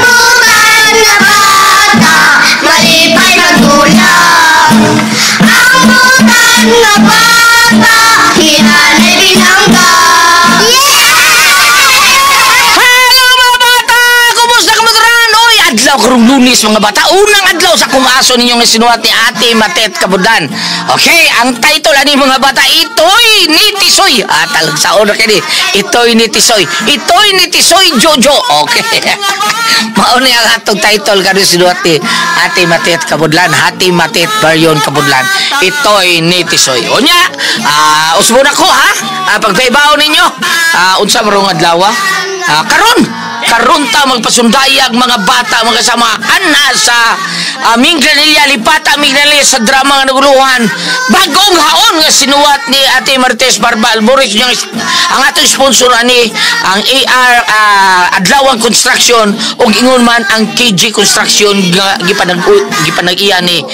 butan na bata, malipay na tulak. Ang butan na bata, hinanay binangga. Adlaw karong Lunes mga bata, unang adlaw sa kung aso ninyong isinuwat ni Ate Matet Kabudlan. Okay, ang title ani mga bata, Itoy ni Tisoy. Talag sa una kini, Itoy ni Tisoy. Itoy ni Tisoy Jojo. Okay. Mauna ang atong title karon sinuwat ni Ate Matet Kabudlan, Ate Matet Marion Kabudlan. Itoy ni Tisoy. Unya, usbo na ko ha. Pagpaibaw ninyo. Unsa marong adlaw? Karon ta magpasundayag mga bata mga kasama ana sa Minglanilla Lipata Minglanilla sa drama nga naguluhan bagong haon nga sinuwat ni Ate Martes Barba Alboris ang atong sponsor ani ang AR Adlawang Construction ug ingon man ang KG Construction gipanag-iya ni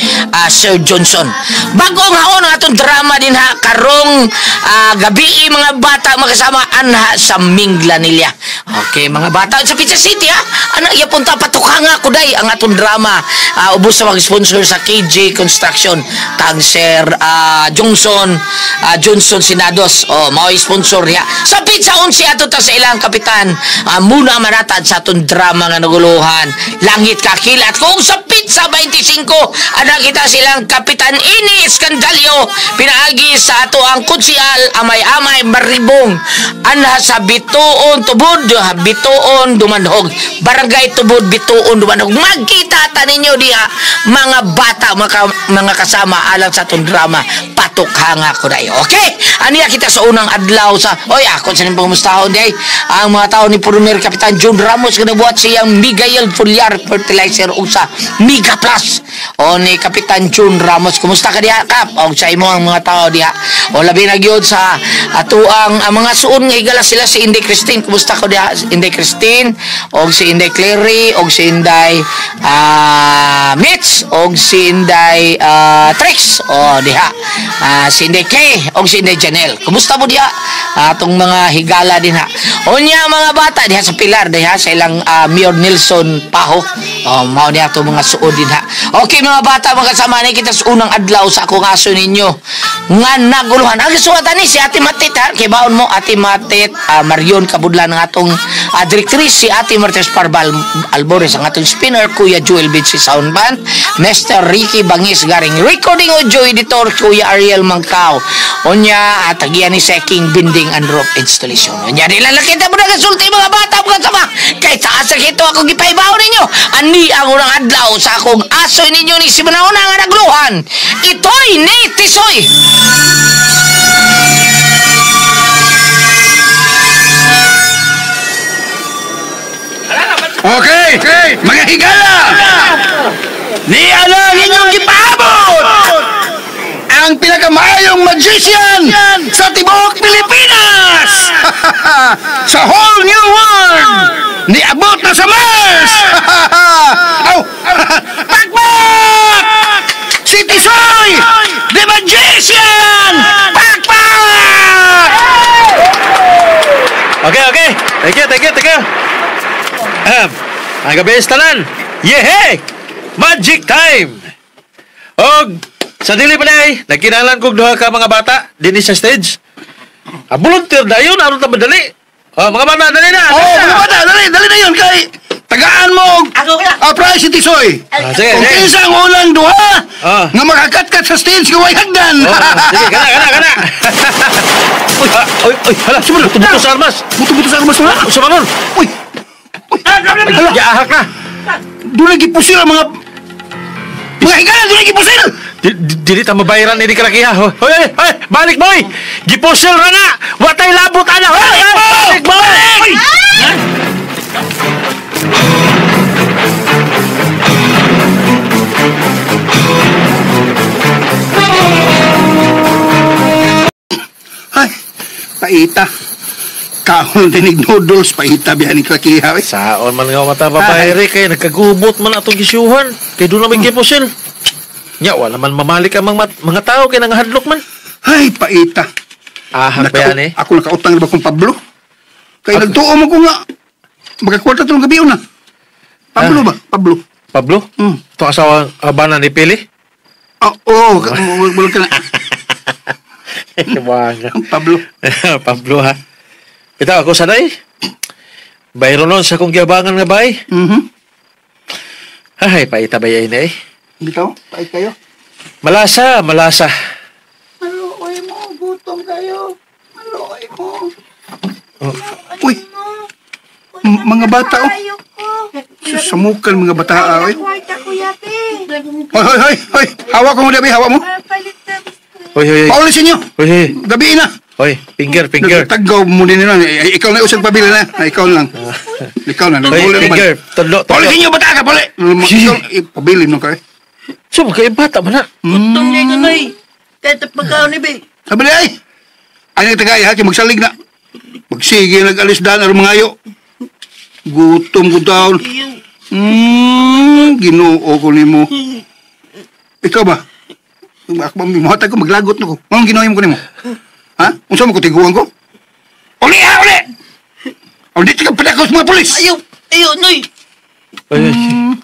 Sir Johnson. Bagong haon ang atong drama din ha karong gabi mga bata mga kasama ana sa Minglanilla. Okay mga bata sa Pizza City ha. Ana iya punta patukanga ko day ang atong drama. Ubos sa mag-sponsor sa KJ Construction kang Sir Johnson Sinados. Mao sponsor niya. Sa Pizza 11 ato ta sa ilang kapitan. Muna manatad sa atong drama nga naguluhan. Langit kakilat. Kung sa Pizza 25 ana kita silang kapitan Ini Skandalyo pinaagi sa ato ang konsyal amay-amay maribong ana sa Bituon Tubod Bituon Dumanhog Barangay Tubod Bituon Dumanhog. Magkita ta ninyo diha mga bata mga kasama alang sa atong drama patukhanga ko dai. Okay, aniya kita sa unang adlaw sa ako sa nang pamustahon day ang mga tao ni Premier Kapitan John Ramos nga nabuhat siyang Miguel Foliar Fertilizer usa Mega Plus ni Kapitan John Ramos. Kumusta ka diha kap og sa imo ang mga tao diha labi na gyud sa ato ang mga suon nga higala sila si Inday Christine. Kumusta ko diha Inday Christine og si Inday Clary og si Inday Mitch og si Inday Trix diha si Inday Kay og si Inday Janelle. Kumusta mo diha atong mga higala din ha. Unya mga bata diha sa Pilar diha sa ilang Mayor Nelson Paho. Mao diha atong mga suod din ha. Okay mga bata mga kasama ni kita sa unang adlaw sa akong aso ninyo nga naguluhan. Ang suwatan ni si Ate Matet ha. Kay baon mo Ate Matet Marion Kabudlan ng atong directrice si Ate Martes Parbal Albores ang atong spinner Kuya Joel Bitsi Sound Band Mr. Ricky Bangis Garing recording audio editor Kuya Ariel Mangkao unya tagian ni Seking Binding and Rope Installation. Unya nila nakita mo na kasulti mga bata mga sama kay taas sa kito ako gipaibaw ninyo ani ang unang adlaw sa akong aso ninyo ni si Manahona nga nagluhan. Itoy ni Tisoy. Okay, mga higala! Ni alang inyong gipaabot! Ang pinakamayong magician sa Tibok Pilipinas! Sa whole new world! Niabot na sa Mars! Pakpak! Si Tisoy! The Magician! Pakpak! Okay. Thank you. Ang gabi tanan. Yehey! Magic time! Og sa dili pa na nagkinalan kong duha ka mga bata din sa stage. Volunteer na yun, aron ta madali. Mga bata, dali na. Mga bata, dali na yun kay tagaan mo prize si Tisoy. Sige. Kung isang ulang duha nga makakatkat sa stage nga way hagdan. Sige, kana. Uy, hala, sumunod, tubuto sa armas. Buto sa armas na. Sumunod. Uy, Yaahak na. doon lagi pusil ang mga higala, doon lagi pusil. Dili ta mabayaran ini kalakiha. Hoy, balik boy. Gipusil ra na. Watay labot ana. Balik boy. Ay, paita. Kahon dinig noodles, paita bihan ni kalakiha. Saon man nga mata babayri kay nagkagubot man atong gisyuhan. Kay doon naman gipusil. Nya wala man mamalik ang mga tao kay nangahadlok man. Ay, paita. Ahang ba yan eh? Ako nakautang ba kong Pablo? Kaya nagtuo mo ko nga. Magkakwarta itong gabi na. Pablo ba? Pablo. Pablo? Ito asawa abanan ni Pili? Oo, wala ka na. Banga. Pablo. Pablo ha. Ito ako sanay. Bayro nun sa kong giyabangan nga bay. Ay, paitabay na eh. Bitaw, pait kayo. Malasa. Maluoy mo, gutom kayo. Maluoy mo. Uy, mga bata oh. Samukan mga bata oy. Hoy. Hawak mo dabi, hawak mo. Hoy. Paulisin nyo. Hoy. Gabi na. Hoy, finger. Nagtagaw mo din nila. Ikaw na usag pabila na. Ikaw lang. Hoy, finger. Tudlo. Paulisin nyo bata ka, pali. Pabili mo ka eh. So, magkaya bata man na. Gutom niya yun, ay. Kahit pagkaon ni Bay. Sabi ay. Ay nagtagay ha, kaya magsalig na. Magsige, nag-alis daan, aron mangayo. Gutom ko taon. Ginoo ko ni mo. Ikaw ba? Mahatag ko, maglagot na ko. Anong ginawa mo ko ni mo? Ha? Unsa mo ko tiguan ko? Uli! O di ka padakos mga polis! Ayaw, Noy. Ay,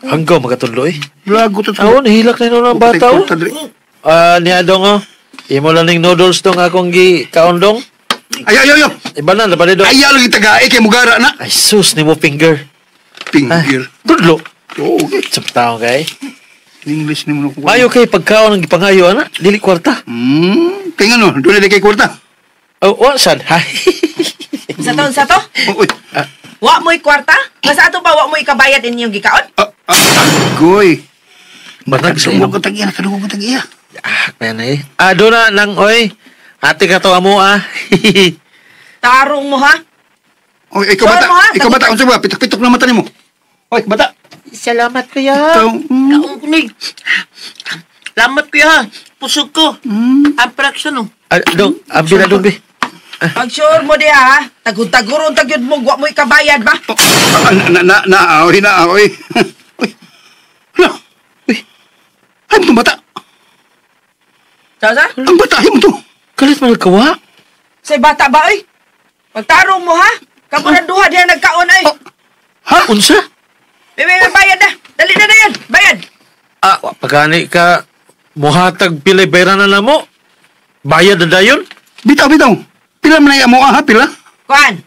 hanggaw makatudlo eh. Lagot at Ako, nahilak na yun ang bata oh. Niya dong oh. Imo lang ng noodles dong akong kaondong. Ayaw! Iba na, lapad dong. Ayaw lagi tagay kay mugara na. Ay, sus, ni mo finger. Finger. Tudlo. Oo, okay. Sa taong kay. English ni mo na ko. Mayo kay pagkaon ng ipangayo, ana. Dili kwarta. Kaya ano, doon na kay kwarta. Oh, what, sad? Hi. Sa to? Uy. Wa mo'y kwarta? Nga sa ato pa, wa mo'y kabayad inyong gikaon? Goy. Banag sa Kadungog imo. ko tagiya. Kaya na eh. Doon na lang, oy. Ate ka to amo, Tarong mo ha? Oy, ikaw Sure bata. mo, ha? Ikaw bata, unsa ba? Pitok-pitok na mata nimo. Oy, bata. Salamat, kuya. Ikaw. Kaon ko, Noy. Salamat, kuya. Pusog ko. Ang fraction, oh. Dong, abi na dong, bi. Pag sure mo di ha? Tagod-taguron tagyod mo, wa mo'y kabayad ba? Oy. Uy. Hala. Uy. Ay mo bata. Sa? Ang bata mo to. Kalit man nagkawa. Say bata ba oy? Pagtarong mo ha? Kamu na duha diha nagkaon ay. Ha? Unsa? May bayad na. Dali na yan. Bayad. Pagani ka, muhatag pilay bayran na mo. Bayad na dayon? Bitaw. Pila man ay amo ha, pila? Kuan.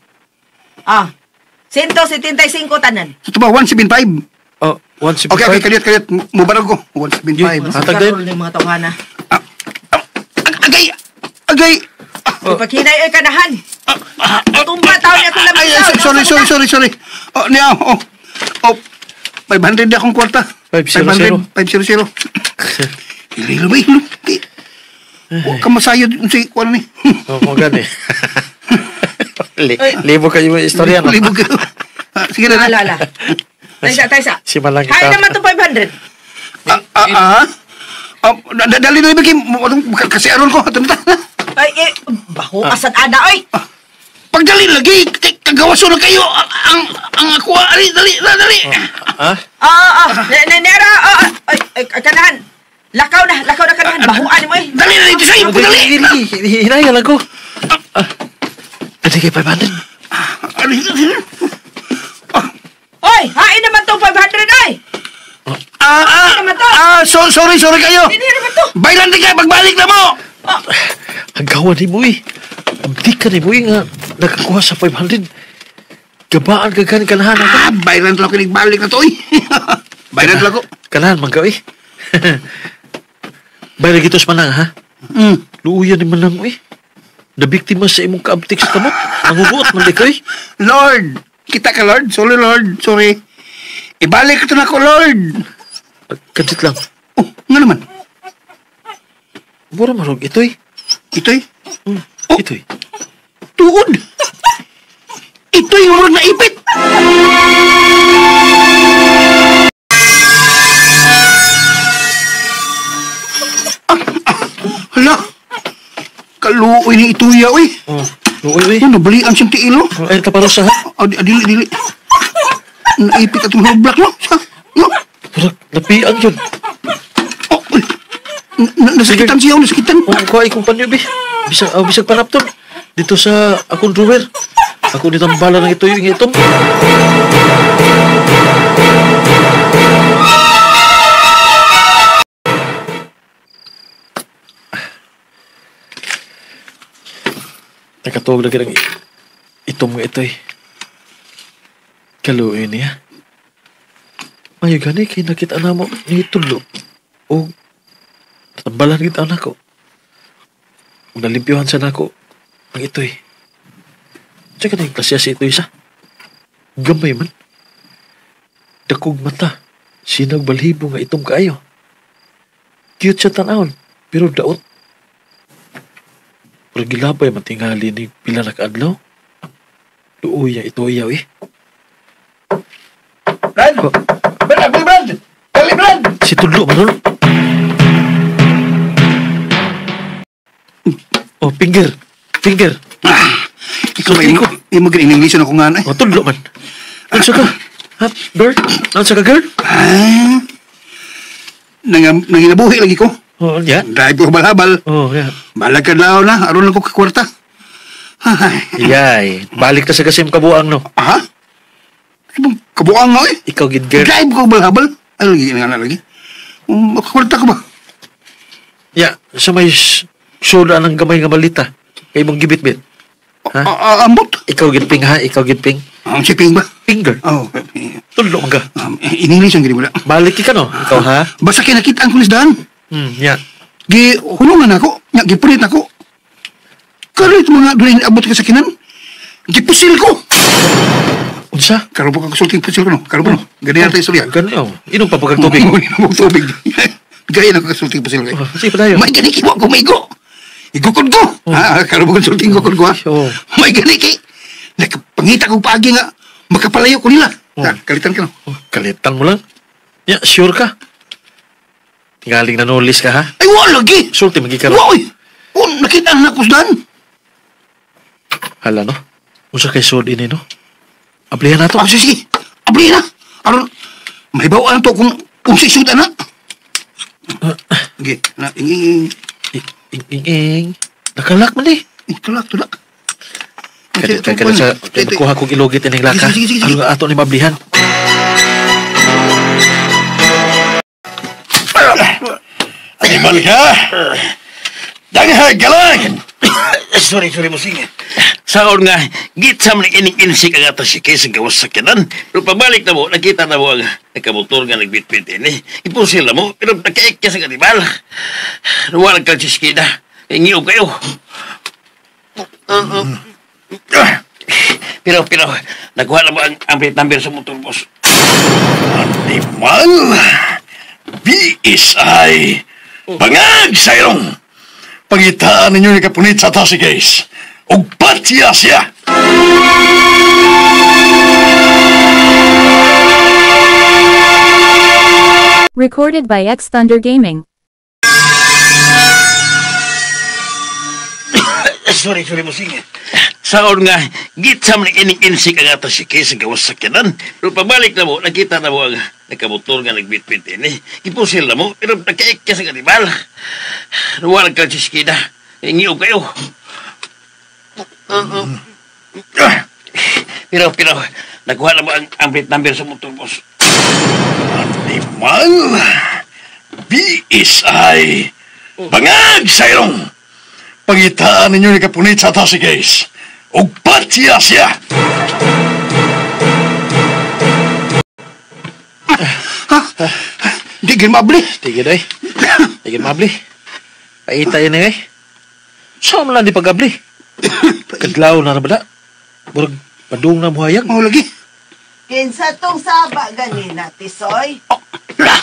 175 tanan. Ito ba 175? Oh, 175. Okay, kaliat. Mubarag ko. 175. Hatag din. Karol ng mga tawhana. Agay. Ipaghinay ay kanahan. Tumba taon niya kung Ay, sorry. Oh, niya. 500 na akong kwarta. 500. 500. Ililo ba yun? Huwag ka masayod si kuwan ni. Oh, mo gani. Libo kayo yung istorya no? Libo kayo. Sige na. Ala. Taysa. Si Malang Hay naman to 500. Dali na ibigay. Kasi aron ko. Ay, baho asad ana oy. Pagdali lagi. Kagawaso na kayo. Ang ako. Dali. Nera. Ay, kanahan. Lakaw na kanahan. Bahuan mo eh. Dali na dito sa'yo. Dali. Hinaya lang ko. Pwede kayo 500. Oy, hain naman to 500 ay. Sorry kayo. Hindi naman to. Bailan din kayo. Pagbalik na mo. Ang gawa ni Boy. Abdi ka ni Boy nga nakakuha sa 500. Gabaan ka gani kanahan ako. Bailan lang ko nagbalik na to. Bailan lang ko. Kanahan man gawin. Bayra gitos manang ha? Luuyan ni manang Nabiktima sa imong kaabtik sa kamot. Nangubuot man di kayo. Lord. Kita ka, Lord. Sorry. Ibalik ito na ko, Lord. Kadit lang. Oh, nga naman. Mura marog ito'y. Ito'y? Ito'y. Tuod. Ito'y murag na ipit. Hala. Kaluoy ni ituya, oy. Uy. Ano, balian siyang tiilo. Ay, taparos ha? Dili. Naipit at mga black, no? No? Murag, napian yun. Nasakitan siya, nasakitan. Kuha ikong panyo, bi. Bisag panapton. Dito sa akong drawer. Ako ni tambala ng ito yung itom. Nakatuog lagi ng itom nga ito eh. Kaluin niya. Mayo gani kay nakita na mo ni tulo. O tambalan kita anak ko. Nalimpyuhan sa nako ang ito eh. Tsaka na yung klasya si ito isa. Gamay man. Dakog mata. Sinag balhibo nga itong kaayo. Cute siya tanahon. Pero daot. Pero gilabay matingali ni pila na kaadlaw. Luuya ito ayaw eh. Brad! Brad! Brad! Dali, Brad! Si Tudlo man nun. Oh, finger. Finger. Ikaw ba yung mag-in-English ako nga na eh? Oh, Tudlo man. Ano sa ka? Ha? Girl? Ano sa ka, girl? Ah, nanginabuhi lagi ko. Oh, yeah. Drive ko balhabal. Oh, yeah. Balag ka daw na, aron lang ko kakwarta. Ay. Yay. Balik na sa kasim kabuang, no? Ha? Ibang kabuang nga eh. Ikaw, gid girl. Drive ko balhabal. Ay, lagi nga na lagi. Makakwarta ka ba? Yeah, sa may soda ng gamay nga balita. Kay mong gibit-bit. Ha? Ambot? Ikaw gitping ha? Ikaw gitping? Ang siping ba? Finger. Oh, Tudlo man ka. in-English ang gini mo lang. Balik ka, no? Ikaw, ha? Basta kinakita ang kulisdahan. Yeah. Hulungan ako. Gipunit ako. Karo ito mga doon abot ka sa kinan. Gipusil ko. Unsa? Karo po kasulting pusil ko no. Karo po no. Ganyan tayo istorya. Ganun. Inom pa pagkag tubig. Inom pa tubig. Gaya na ko kasulting pusil ko. Sige pa tayo. May ganiki mo ako maigo. Igukod ko. Karo po kasulting gukod ko ha. Oh. May ganiki. Nakapangita ko paagi nga. Makapalayo ko nila. Kalitan ka no. Oh, kalitan mo lang. Yeah, sure ka? Tingaling nanulis ka, ha? Ay, wala lagi. Sulti magiging Wow, nakita na ako sa daan. Hala, no? Usa kay sud ini, no? Ablihan na to. Sige. Abli na. Aron, may bawaan to kung sisuda na. Sige, na, inging. Ing. Nakalak man eh. Tulak. Kaya sa kuha kong ilugit ining laka. Sige. Ano ato ni mablihan? Animal ka. Danghay galang. Sorry mo sige. Saon nga, gitsam ni ining-insik ang atas si Kes ang gawas sa kinan. Pero pabalik na mo, nakita na mo ang nakamotor nga nagbitbit ini. Ipusil na mo, pero nakaik ka sa kanibal. Nawala kang siskida. Ingiyog kayo. Pero, nakuha na mo ang plate number sa motor, boss. Animal. BSI. Bangag sayrong. Pangitaan ninyo ni kapunit sa atas si Kes. Og patya siya. Recorded by X Thunder Gaming. Sorry mo sige. Saon nga, gitsam ni ining-insik ang atas si Kes ang gawas sa kinan. Pero pabalik na mo, nakita na mo ang nakamotor nga nagbitbit ini. Ipusil na mo, pero nakaik ka sa kanibal. Nawala kang siskida. Ingiyog kayo. Pero, nakuha na mo ang plate number sa motor, boss. Animal. BSI. Bangag sayrong. Pangitaan ninyo ni kapunit sa atas si Kes. Og patya siya. Di gin mabli. Tigil ay. Tigil mabli. Paita yan eh. Saan mo lang di pag-abli? Kadlaw na bala. Burag padung na muhayag. Oh, lagi. Kinsa tong saba ganina, Tisoy? La.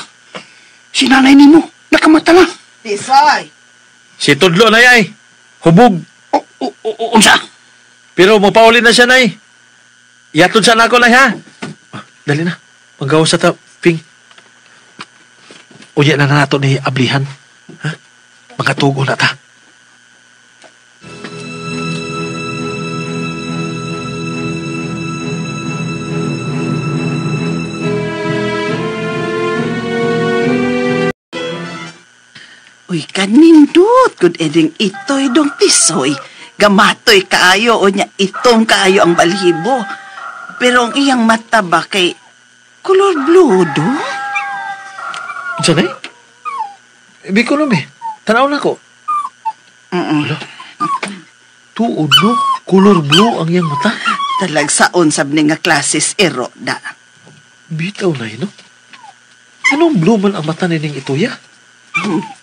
Si nanay ni mo. Nakamata na. Tisoy. Si Tudlo na yay. Hubog. Unsa? Pero mapauli na siya na eh. Iatod sa nako na ha. Dali na. Magawa sa Ping. Uya na nato ni ablihan. Ha? Magatugo na ta. Uy, kanindot. Good eding ito'y dong Tisoy. gamatoy kaayo o niya itong kaayo ang balhibo. Pero ang iyang mata ba kay color blue do? Diyan eh? Ibig ko naman eh. Tanaw na ko. Wala. Tuod no? Color blue ang iyang mata. Talagsaon sab ni nga klases ero da. Bitaw na no? Anong blue man ang mata nining ituya?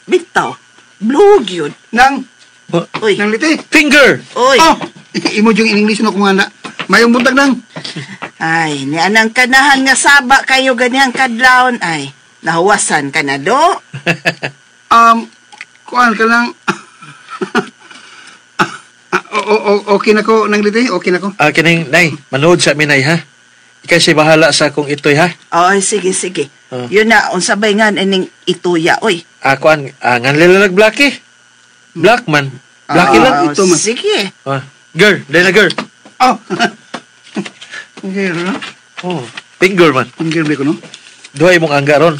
Bitaw. Blue yun. Nang, Uy. nang liti. Finger! Oy. Oh, imo yung in English no kung ana. Mayong buntag nang. Ay, ni anang kanahan nga saba kayo ganyang kadlawon ay. Nahawasan ka na do? Kuan ka lang. Okay na ko nang liti, okay na ko. Kining, nay, manood sa amin, nay, ha? Ikaw si bahala sa akong itoy, ha? Oy, sige. Yun na, unsabay nga ining ituya, oy. Kuan, ngan lilalag Blackie. Black man. Blackie lang. ito man. Sige. Girl, dahil na girl. Oh. Okay, no? Oh, finger man. Finger ba ko, no? Duhay mong angga ron.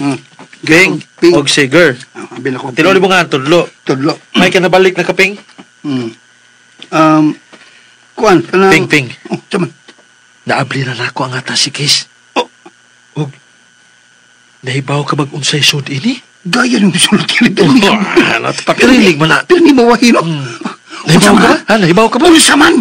Ping, Ping. og si girl. Bin ako. Tinuli mo nga, tudlo. Tudlo. May ka nabalik na kaping? Kuan, kanang... Ping. Oh, taman. Naabli na nako ang ata si Kiss. Oh. Og, nahibaw ka mag-unsay sud ini? Gaya nung sulot yan. Ano, pakirilig mo na. Pero ni mawahin, no? Nahibaw ka ba? Ha, nahibaw ka ba? Unsa man?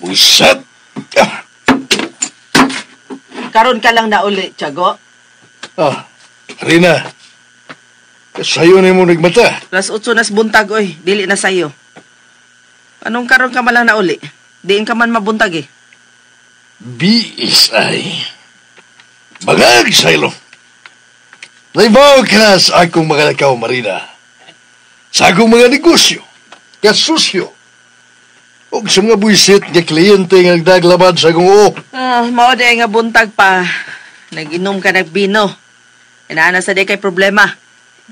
Buisit! Karon ka lang na uli, Tiago. Rina, kasayo na mo nagmata. Las 8 nas buntag, oy. Dili na sayo. Anong karon ka malang na uli? Diin ka man mabuntag eh. Biis ay. Bagag saylo. Naibaw ka na sa akong mga lakaw, Marina. Sa akong mga negosyo. Kasusyo. O sa mga buisit nga kliyente nga nagdaglabad sa akong oo. Mao day nga buntag pa. Nag-inom ka nagbino. Inaana sa day kay problema.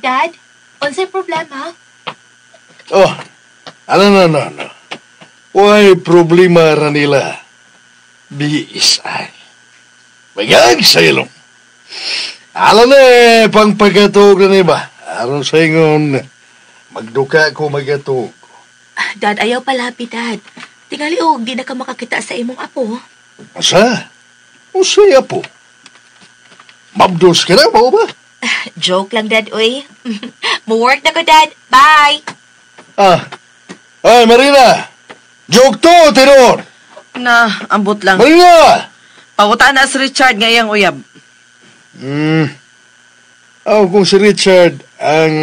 Dad, unsay problema? Oh, no. Why problema ra nila? Biis ay. Bagag saylo. Alam na pang pagkatog na ba? Aron sa ingon, magduka ko magatog. Dad, ayaw palapit, Dad. Tingali di na ka makakita sa imong apo. Asa? Usay po. Mabdos ka na, mo ba? Joke lang, Dad, uy. Mo-work na ko, Dad. Bye! Ay, Marina! Joke to, Tinor! Na, ambot lang. Marina! Pangutaan na si Richard ngayang uyab. Kung si Richard ang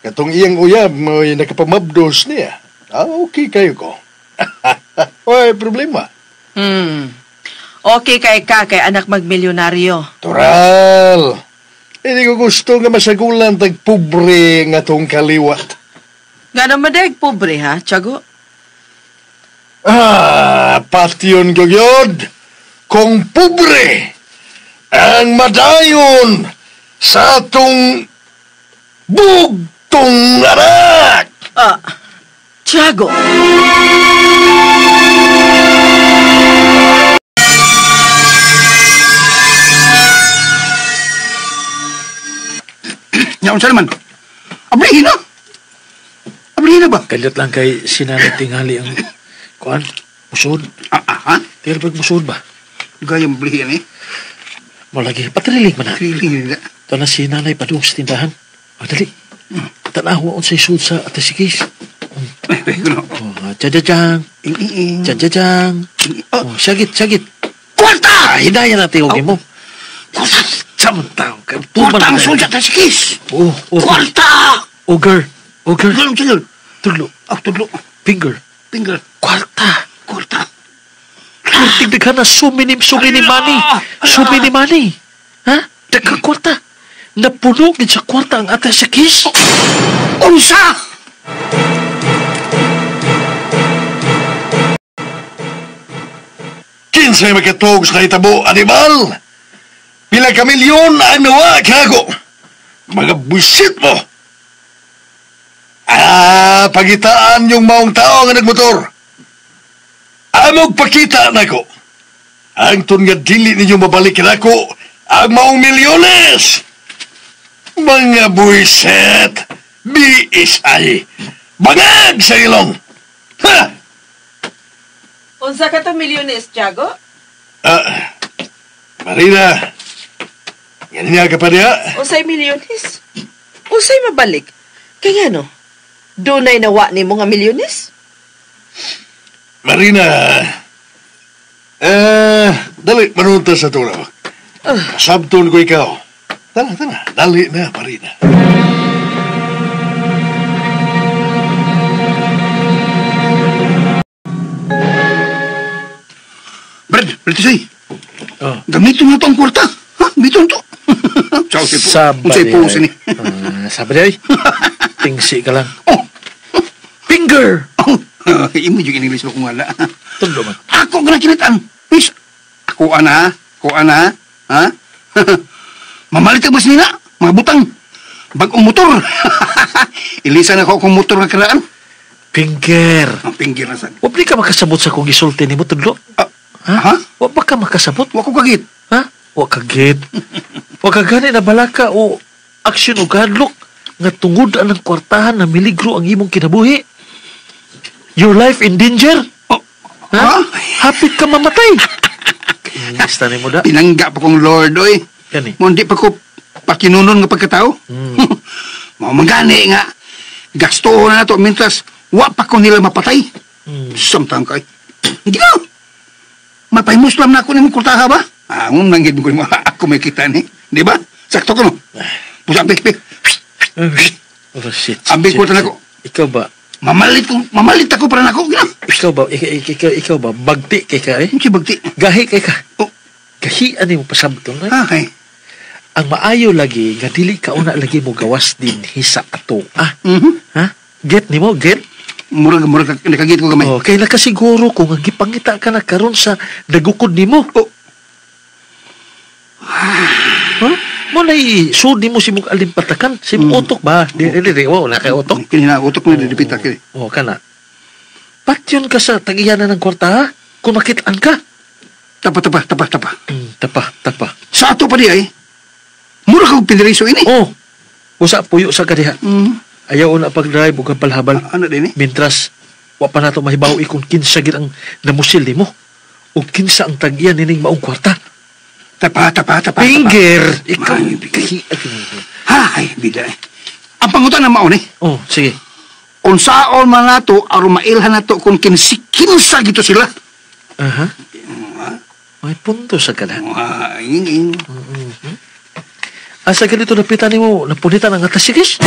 katong iyang uyab mo'y nakapamabdos niya. Okay kayo ko. Oy, problema. Okay kay anak magmilyonaryo. Toral! Hindi ko gusto nga masagulan tagpobre nga tong kaliwat. Nga naman dahil pobre ha, Tiago? Patyon ko yun. Kung pobre ang madayon sa atong bugtong anak. Tiago! Nya, unsa naman? Ablihin na! Ablihin na ba? Kalyat lang kay sinanay tingali ang kuan, musod. Ha? Tinggal pag musod ba? Gaya mablihin eh. Malagi, patrilig man na. Feeling nila. Ito na si nanay padung sa tindahan. Magdali. Tanawa on sa isod sa ate si Kiss. Tjadjajang. Tjadjajang. Syagit. Kwarta! Hidaya na tingogin mo. Samantang. Kwarta ang sulta ta si Kiss! Kwarta! Ogre. Tigil. Tudlo. Tudlo. Finger. Kwarta. Tigdig ka na sumini money. Sumini money. Ha? Daga kwarta. Napuno din sa kwarta ang ate si Kiss. Unsa? Kinsay makatogs na itabo, animal? Pila ka milyon ang nawa, kago. Mga buisit mo. Pagitaan yung maong tao nga nagmotor. Amog pakita na ko. Angton nga dili ninyo mabalikin ako ang maong milyones. Mga buiset, BSI, bangag sa ilong. Ha? Unsa ka to milyones, Tiago? Marina, ganyan ka pa niya? Unsay milyones? Unsay mabalik? Kaya no, dunay nawa ni mo nga milyones? Marina, dali, manunta sa tulaw. Sabton ko ikaw. Tana, dali na, Marina. Brad, Tisay. Oh. Gamitin mo ito ang kwarta. Ha? Gamitin to. Ciao, Sipo. Unsay po sini. Sabi niya, tingsi ka lang. Oh. Finger! Oh. Imo yung in-English mo kung wala. Tundo man. Ako ka na kinitaan. Miss, ako ana. Ha? Mamalit ka ba nila? Mga butang. Bagong motor. Ilisan ako kung motor na karaan. Finger! Ang pinggir na sad. Wapli ka makasabot sa kong gisulti ni mo, Tudlo. Ha? Wap ba ka makasabot? Wako kagit. Ha? Wa kagit. Wa kagani na balaka o aksyon o gadlok nga tungod ang kwartahan na miligro ang imong kinabuhi. Your life in danger? Oh. Ha? Hapit ka mamatay. Kainis ni mo da. Pinangga pa kong Lord, oy. Yan eh. Mundi pa ko pakinunon nga pagkatao. Mga magani nga. Gasto na to mintas wa pa ko nila mapatay. Samtang kay. Hindi ka. Mapay-Muslim na ako ni mong kurtaha ba? Nanggid mo ko mo. Ako may kita ni. Di ba? Sakto ka no? Pusa, pik. Oh, shit. Ambig ko na ako. Ikaw ba? Mamalit ako para na ako. Ikaw ba? Bagti kay ka eh? Hindi bagti. Gahi kay ka? Oh. Gahi ani mo pasabton eh? Okay. Ang maayo lagi, nga dili ka una lagi mo gawas din hisa ato. Ha? Get ni mo? Get? Murag nakagit ko gamay. Oh, kaya nakasiguro ko nga gipangita ka na karon sa dagukod nimo. Oh. Ha? Mo na sudi mo si mong alimpatakan. Si mong utok ba? Dili, wow, na kay utok. Kini na utok mo didipita kini. Oh, kana. Patyon ka sa tagiyanan ng kwarta, ha? Kung makitaan ka. Tapa. Tapa. Sa ato pa di ay. Mura kang piniriso ini. Oh, usa puyo sa kadiha. Ayaw na pag-drive o kapalhabal. Ano din eh? Mintras, wa pa nato mahibaw kung kinsa gid ang namusil nimo. O kinsa ang tagiyan nining maong kwarta. Tapa. Finger! Ikaw, Ay, bida eh. Ang pangutan na maon eh. Oh, sige. Unsaon man nato, aron mailhan nato kung kinsa gito sila. Aha. May punto sa kada. Ingin. Asa ganito napitan nimo, napunitan ang atasigis?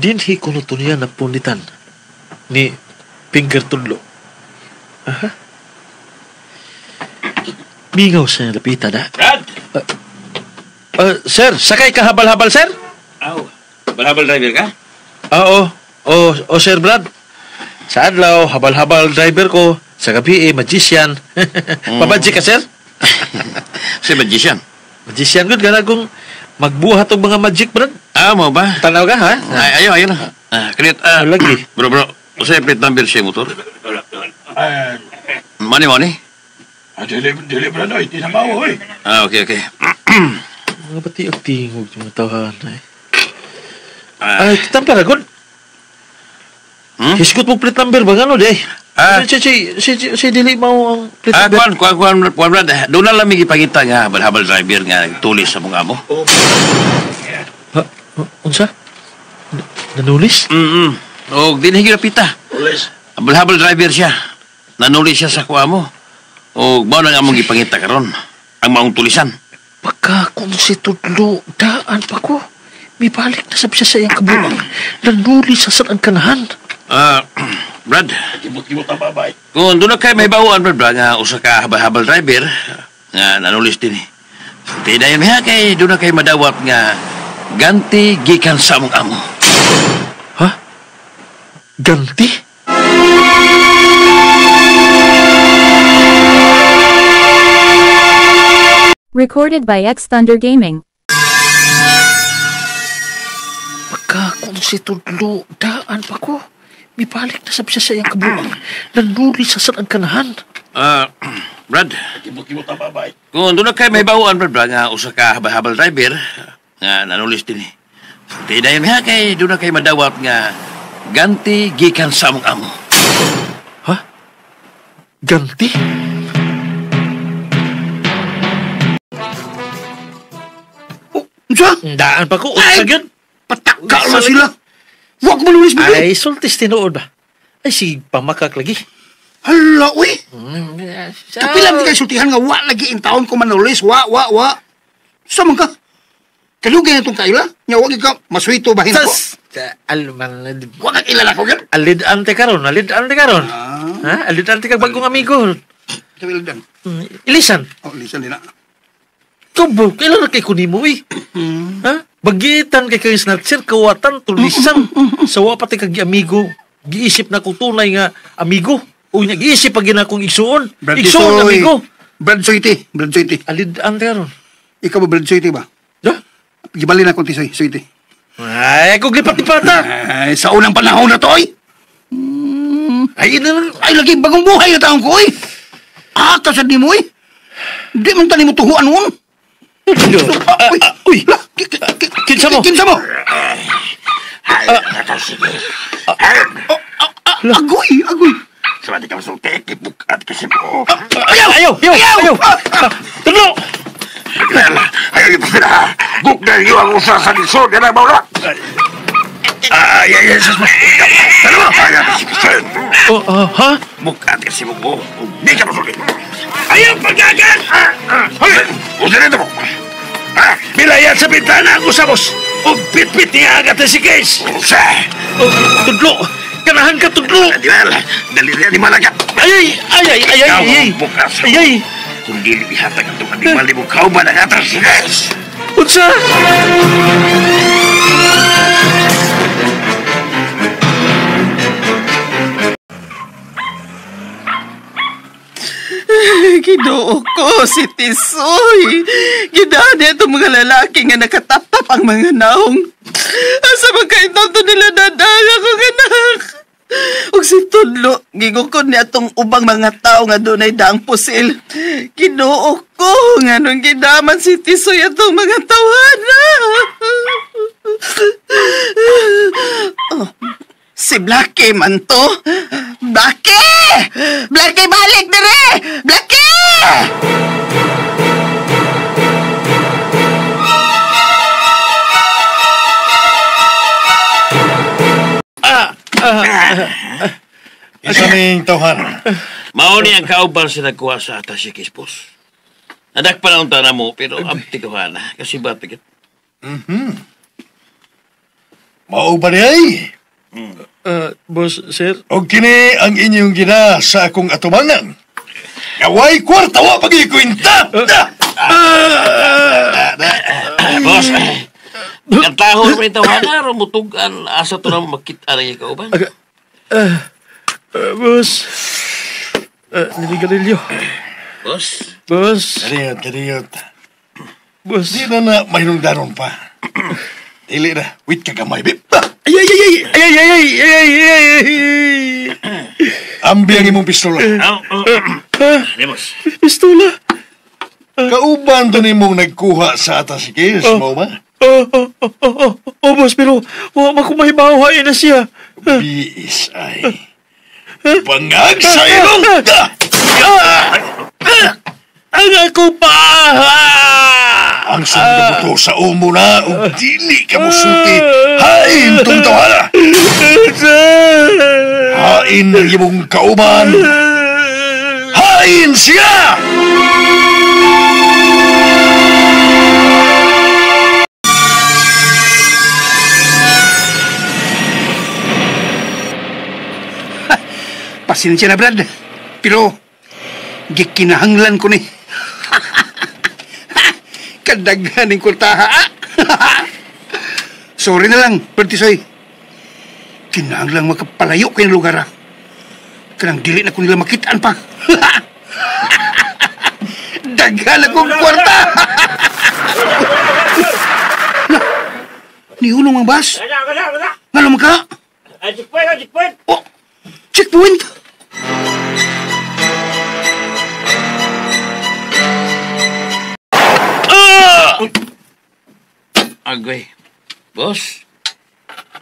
Dinhi kuno to niya napunitan ni Finger Tudlo. Aha. Mingaw sa lapitan, ha? Brad! Sir, sakay ka habal-habal, sir? Aw, balabal driver ka? Oo, Sir Brad. Sa adlaw, habal-habal driver ko. Sa gabi, magician. Pabadji ka, sir? Si magician. Magician, good. Gana kung magbuhat og mga magic, Brad. Mo ba? Tanaw ka, ha? Ayaw na. Kanit, lagi. Bro, usay plate number siya motor. Money? Dili pa na, hindi na mawa, oy. Okay. Mga pati ang tingog yung mga tawahan, Tampa na, good. Hiskot mo plate number ba, gano, day? Si dili mo ang plate number. Kuan, Brad. Doon na lang may ipangita nga habal-habal driver nga tulis sa mga amo. Unsa? Nanulis? O, dinhigi na pita. Habal-habal driver siya. Nanulis siya sa kuha mo. O, bao na nga mong ipangita karon ang maong tulisan. Pagka kung si Tudlo, daan pa ko. May balik na sabi siya sa iyang kabuang. Nanulis sa saan ang kanahan. Brad. Kimot ang babay. Kung doon na kayo may bawaan, Brad, nga usa ka habal-habal driver, nga nanulis din eh. Tidak yun ha, kay doon na kayo madawat nga ganti gikan sa among amo. Ha? Ganti? Recorded by X Thunder Gaming. Pagka Si Tudlo, daan pa ko. Mibalik na sabi siya sa iyang kabuang. Nanuli sa saan kanahan. Brad, Kibot-kibot ang babay. kung doon na kayo may bawaan, Brad, nga usa ka habal driver, nga nanulis din eh. Tidayon nga kay doon na kayo madawat nga ganti gikan sa among amo. Ha? Ganti? Unsa? Daan pa ko. Ay! Unsa gyud? Pataka na sila. Huwag mo lulis mo. Ay, sultis tinuod ba? Ay, si pamakak lagi. Hala, uy. Kapilang di kayo sultihan nga, wa lagi in taon ko manulis. Wa. Sama ka. Kalugay na itong kaila. Nga, wag ka maswito bahin ko. Alman, Wag kang ilala ko yan. alid ante karon. Ha? Alid ante kag bagong amigo. Kapilang dan. Ilisan. Oh, lisan din na. Tubo, kailan na kay kunimo eh? Ha? Bagitan kay kay snatcher, kawatan, tulisan. Sawa pati kag amigo. Giisip na ko tunay nga amigo. O niya, giisip pag akong igsuon. Igsuon, amigo. Brad Soiti. Alid ante karon. Ikaw ba Brad Soiti ba? Ha? Gibalin na konti Soiti. Ay, kung lipat-lipata. Ay, sa unang panahon na to, oy. Ay, ina lang. Ay, lagi bagong buhay na taong ko, oy. Kasad ni mo, oy. Di man tani mo tuhuan noon. Uy, Kinsa mo? Kinsa mo? Agoy. Sabi ka masulti, kibukat kasi mo. Ayaw! Tulo! Ayaw yung sila. Buk na iyo ang usa sa lisod. Yan ang maula. Yes. Ano mo? Ha? Bukat kasi mo po. Hindi ka masulti. Ayaw pagkagan! Usa rin mo. Bilayan sa bintana ang usamos. O pit-pit niya agad na si Case. Usa. Tudlo! Kanahan ka, Tudlo! Adiwala, dalirian ni Malagat. Ay! Ikaw ang bukas. Ay! Kung di lihatag itong animal ni mo, kauban ang atas si Case. Unsa? Ginoo ko si Tisoy. Gidaan itong mga lalaki nga nakatapap ang mga naong. Asa magkaitaw to nila dadang akong anak. Ug si Tudlo, gigukon niya itong ubang mga tao nga doon ay daang pusil. Ginoo ko nga nung gidaman si Tisoy itong mga tawana. Oh, si Blackie man to. Blackie! Blackie, balik dire! Blackie! Isa ning tawhan. Mao ni ang kauban sa nagkuha sa atas si Kispos. Anak pa na unta na mo, pero abti ko na. Kasi batigit. Mao ba ay? Boss, sir? O kini ang inyong gina sa akong atumangan. Naway kwarta wa pag-ikwinta! Boss, ang taho rin ito, hana, rumutugan, asa to na makita rin yung kauban. Boss. Niligalilyo. Boss? Boss. Kariyot. Boss. Di na mahinungdanon pa. Dili na, wait ka gamay, bip. Ay! Ambi ang imong pistola. Ano, boss? Pistola. Kauban doon imong nagkuha sa atas si Kis, mo ba? Boss, pero makumahibawain na siya. Biis ay. Bangag sa ilong! Ang ako pa! Ang sundabot sa umo na o dili ka mo suti. Hain tong tawala! Hain ang imong kauban! Hain siya! Pasensya na, Brad. Pero, gikinahanglan ko ni. Kadaghan ng kurtaha. Sorry na lang, Bertisoy. Kinahanglan makapalayo ko yung lugar. Kanang dili na ko nila makitaan pa. Daghan akong kwarta. Ni ulong ang bas. Ano mo ka? Checkpoint! Oh, checkpoint! Agoy. Boss,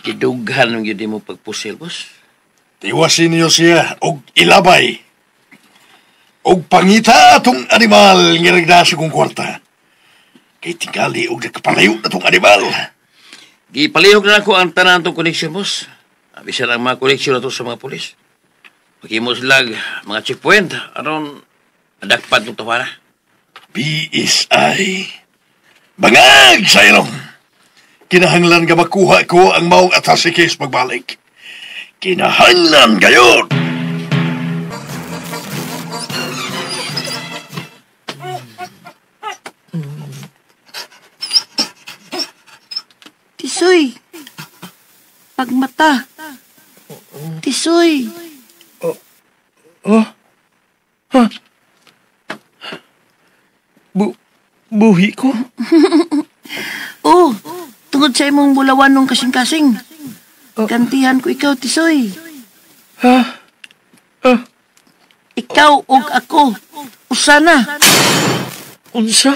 kidughan ng yun mo pagpusil, boss. Tiwasin niyo siya og ilabay. Og pangita atong animal nga nagdasi kong kwarta. Kay tingali og nakapalayo na tong animal. Gipalihog na ako ang tanan tong koneksyon, boss. Abisan ang mga koneksyon na to sa mga polis. Pagkimo sila mga checkpoint, aron adakpad ng tawara. PSI. Bangag sa ilong. Kinahanglan nga makuha ko ang maong atas si case magbalik. Kinahanglan gayon. Tisoy. Pagmata. Tisoy. Buhi ko? Oh, tungod sa imong bulawan nung kasing-kasing. Gantihan ko ikaw, Tisoy. Ikaw ug ako. Usana. Unsa?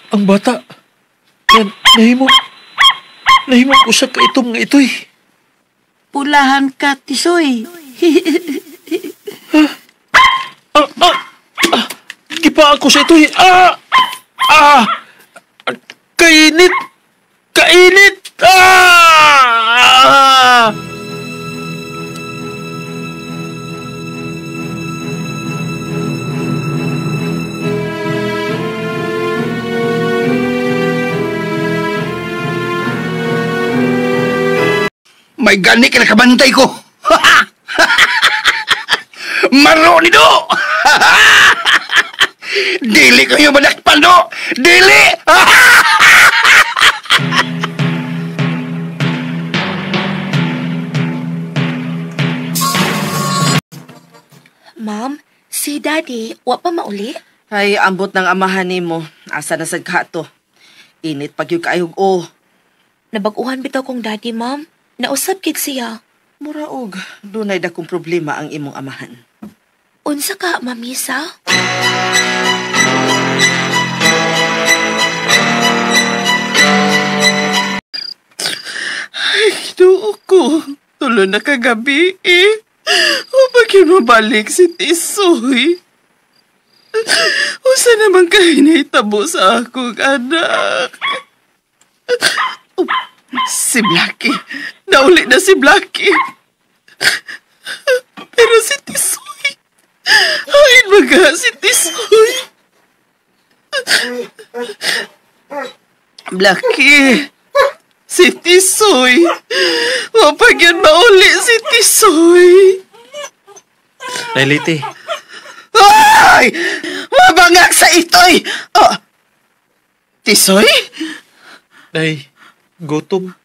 Ang bata. Nahimo ko sa kaitom nga ito'y. Pulahan ka, Tisoy. Gipa ako sa ito'y. Kainit! Kainit! May gani ka nakabantay ko. Maro ni do. Dili kayo manakpan do. Dili. Ma'am, si Daddy, wa pa mauli? Ay, ambot ng amahan ni mo. Asa na sad ka to? Init pag yung kaayog o. Nabaguhan bitaw kong Daddy, ma'am. Nausap kid siya. Muraog, dunay dakong problema ang imong amahan. Unsa ka, mamisa? Ay, kinuo ko. Tulo na kagabi eh. O pag mabalik si Tisoy. Usa naman kayo naitabo sa akong anak. Si Blackie. Nauli na si Blackie. Pero si Tisoy. Hain baga si Tisoy. Blackie. Si Tisoy. Wapag yan mauli si Tisoy. Nailiti. Ay! Mabangag sa itoy! Oh. Tisoy? Nay, gutom.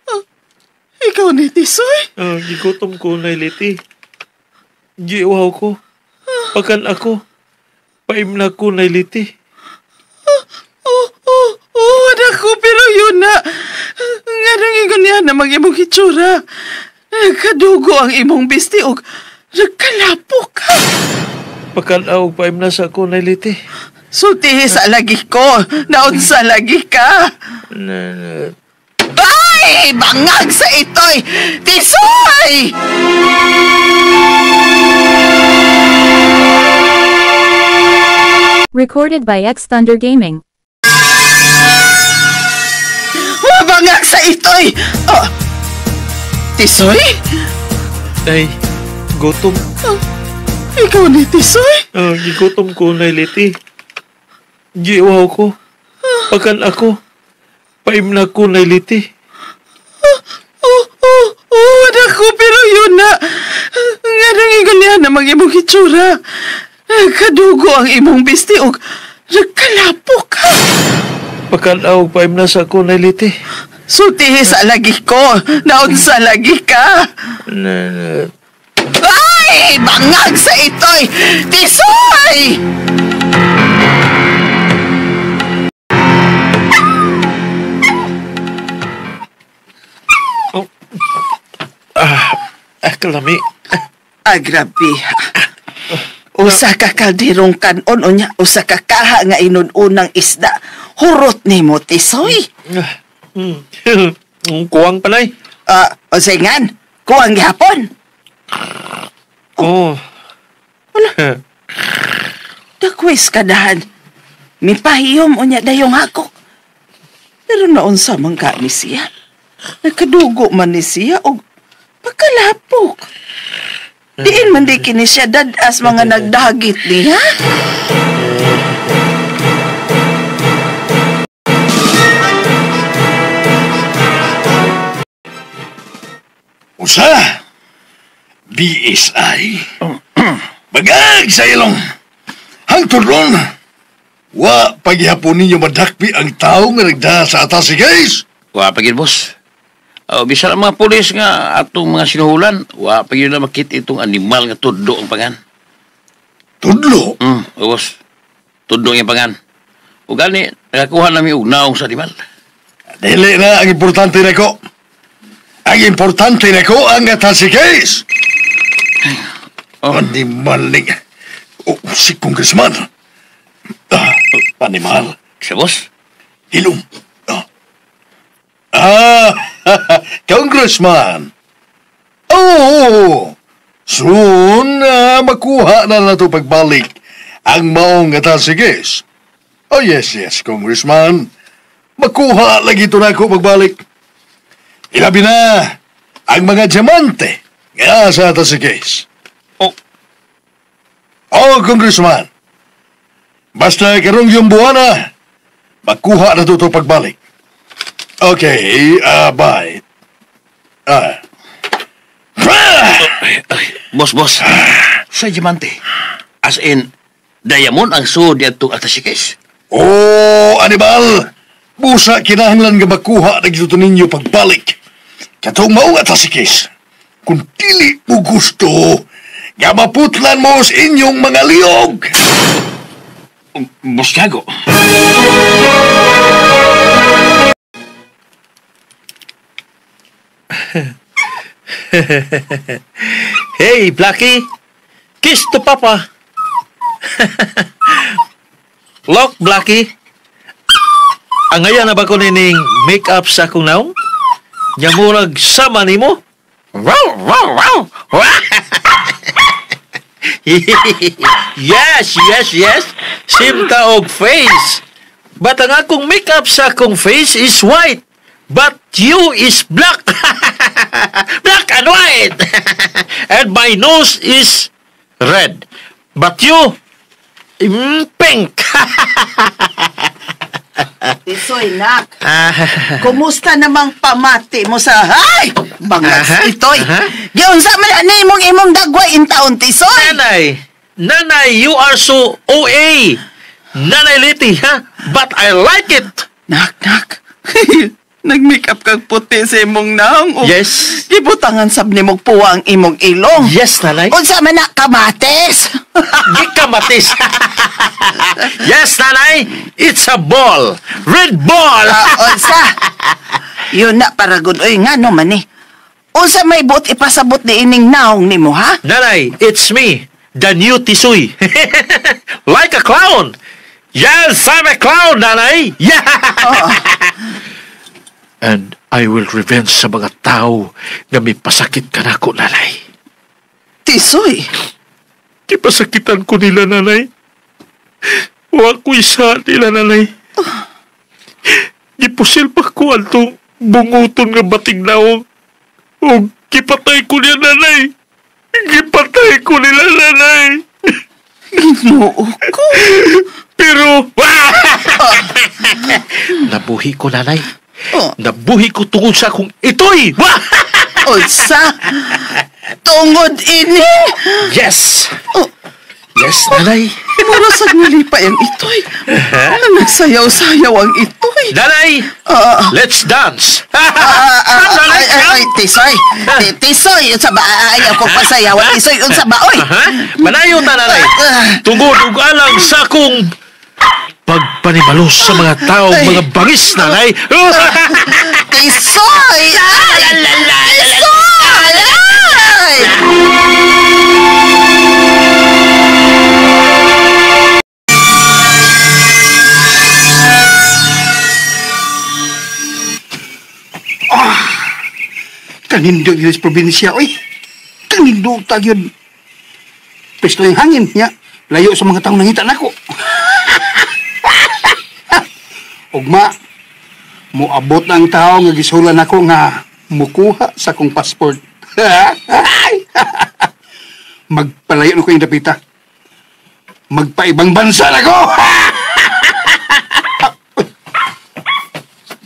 Ikaw ni Tisoy? Gigutom ko, nailiti. Giuhaw ko. Pakan ako. Paimna ko, nailiti. Anak ko, pero yun na. Nga nang ingon na mag-imong hitsura. Nagkadugo ang imong bisti o nagkalapo ka. Pakanaw, paimna sa ako, nailiti. Sultihi sa lagi ko. Naon sa lagi ka. Ay! Bangag sa itoy! Tisoy! Recorded by X Thunder Gaming. Mabangag sa itoy! Oh. Tisoy? Nay, gutom. Ikaw ni Tisoy? Gigutom ko, nailiti. Giuhaw ko. Pakan ako. Paimna ko, nailiti. Anak ko, pero yun na. Nga nang ingon na mag-imong hitsura. Nagkadugo ang imong bisti o nagkalapo ka. Pakanaw, paimna sa ako, nailiti. Sultihi sa lagi ko. Naon sa lagi ka. Ay! Bangag sa itoy! Tisoy! Kalami. Grabe ha. Usa ka kaldirong kanon o niya, usa ka kaha nga inununang isda. Hurot ni mo, Tisoy. Kuwang panay. O singan, kuwang gihapon. Oh. Wala. Dakwis kadahan. Mipahiyom o niya dayong hakok. Pero naunsa man ka ni siya. Nakadugo man ni siya o pagkalapok. Diin man di kini siya dadas mga nagdagit niya. Usa, BSI. Bagag sa ilong. Hangtod ron. Wa paghihapon ninyo madakpi ang tao nga nagda sa atas si guys. Wa pagid boss. Bisa ang mga pulis nga atong mga sinuhulan, wa pagid na makit itong animal nga tudlo ang pangan. Tudlo? Boss. Tudlo ang pangan. O gani, nakakuha namin og naong sa animal. Dili na ang importante na ko. Ang importante na ko ang atas si guys. Animal ni... si Congressman. Animal. Siya boss? Hilom. Congressman. Oh, soon makuha na nato pagbalik ang maong atasigis. Oh, yes, Congressman. Makuha lagi ito na ako pagbalik. Ilabi na ang mga diamante nga sa atasigis. Oh, Congressman. Basta karong yung buwana, makuha na ito pagbalik. Okay, bye. Boss. Sa diamante. As in, diamond ang suod yatong atasikis. Oh, animal! Busa kinahanglan nga makuha na gito ninyo pagbalik. Katong maong atasikis. Kung dili mo gusto, nga maputlan mo sa inyong mga liyog. Boss Tiago. Hey, Blackie. Kiss to Papa. Look, Blackie. Ang ngayon na ba ko nining make-up sa akong naong? Nyamurag sama ni mo? Wow. Yes. Simta og face. But ang akong make-up sa akong face is white. But you is black. Black and white. And my nose is red. But you, pink. Tisoy, nak. Kumusta namang pamati mo sa... Ay! Bangas itoy. Giyon sa man imong dagway in taon, Tisoy. Nanay, you are so OA. Nanay Liti, ha? But I like it. Nak. Nag-make up kag puti sa imong naong. Yes. Gibutangan sab nimog puwang imong ilong. Yes, nanay. Unsa man na kamates? Gikamatis. Yes, nanay. It's a ball. Red ball. Unsa? Yun na para good. Oy, nga no man eh. Unsa may bot ipasabot ni ining naong nimo, ha? Nanay, it's me. The new Tisoy. Like a clown. Yes, I'm a clown, nanay. Yeah. And I will revenge sa mga tao na may pasakit ka na ko, nanay. Tisoy? Ipasakitan ko nila, nanay. Huwag ko isa nila, nanay. Gipusil pa ko altong bunguton nga bating naong. O gipatay ko niya, nanay. Gipatay ko nila, nanay. Ginoo ko. Pero, nabuhi ko, nanay. Nabuhi ko tungod sa akong itoy! Unsa? Tungod ini? Yes! Yes, nanay. Mura sa nalipay ang itoy. Nagsayaw-sayaw ang itoy. Nanay, let's dance! Ay, Tisoy. Tisoy, unsa ba? Ayaw ko pasayawan. Tisoy, unsa ba? Oy! Manayo ta, nanay. Tungod ug alang sa akong pagpanimalos sa mga tao, mga bangis, nanay. Tisoy! Tisoy! Kanindog yun sa probinsya, oy. Kanindog tag yun. Pisto yung hangin niya. Layo sa mga taong nangitan ako. Ugma, muabot ang tao nga gisulan ako nga mukuha sa kong passport. Magpalayo na ko yung dapita. Magpaibang bansa na ko!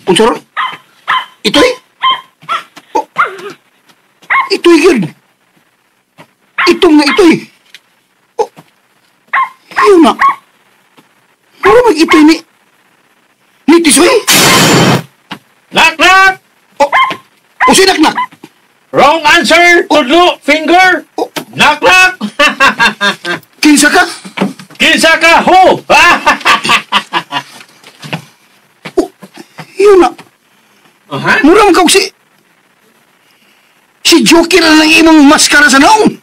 Unsaro? Ito'y? Oh, ito'y yun. Itong nga ito'y. Oh, yun na. Ano mag-ito'y ni Tisoy? Knock! Oh, o sinaknak? Wrong answer! Tudlo! Finger! Oh, Knock! kinsa ka? Kinsa ka, ho! Oh, yun na. Murang kau si Joker na lang imong maskara sa naong.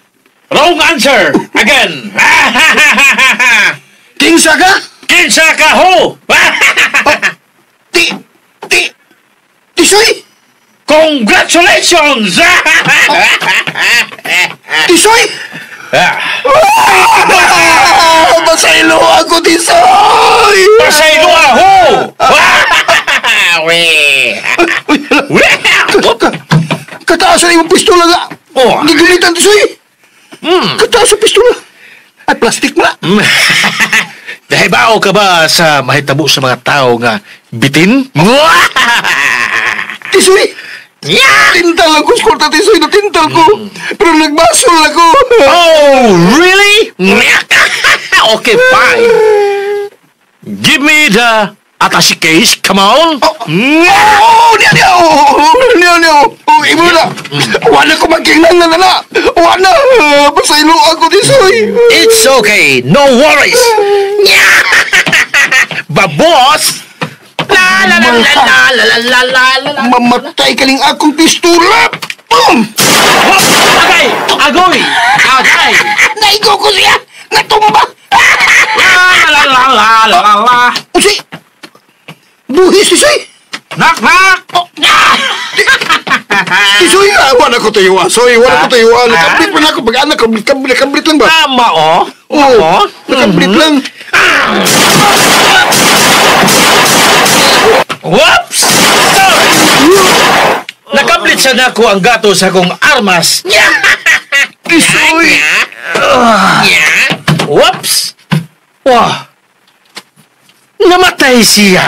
Wrong answer! Again! Kinsa ka? Kinsa ka, ho! Tisoy? Congratulations! Tisoy? Pasaylo ako, Tisoy! Pasaylo ako! Kataas na imong pistola nga. Oh. Gigunitan, Tisoy. Kataas sa pistola. Ay, plastic mo na. Dahil bao ka ba sa mahitabo sa mga tao nga bitin? Tisoy! Tintal ako, skorta, Tisoy. Natintal ko. Pero nagbasol ako. Oh, really? Okay, fine. Give me the attaché case, come on. Niya. Oh, imo na. Wala ko magkingnan na. Wala. Pasaylo ako, Tisoy. It's okay, no worries. Babos! Mamatay ka ning akong pistola. Agay! Agoy! Agay! Naigo ko siya. Natumba. Usi! Buhis, Tisoy. Knock! Tisoy, wala ko tuyuan. Soy, wala ko tuyuan. Nakablit pa na ako. Pag-anak, nakablit lang ba? Tama, oh. Oo, nakablit lang. Whoops! Sorry! Nakablit sa nako ang gato sa kong armas. Tisoy! Whoops! Wah! Namatay siya!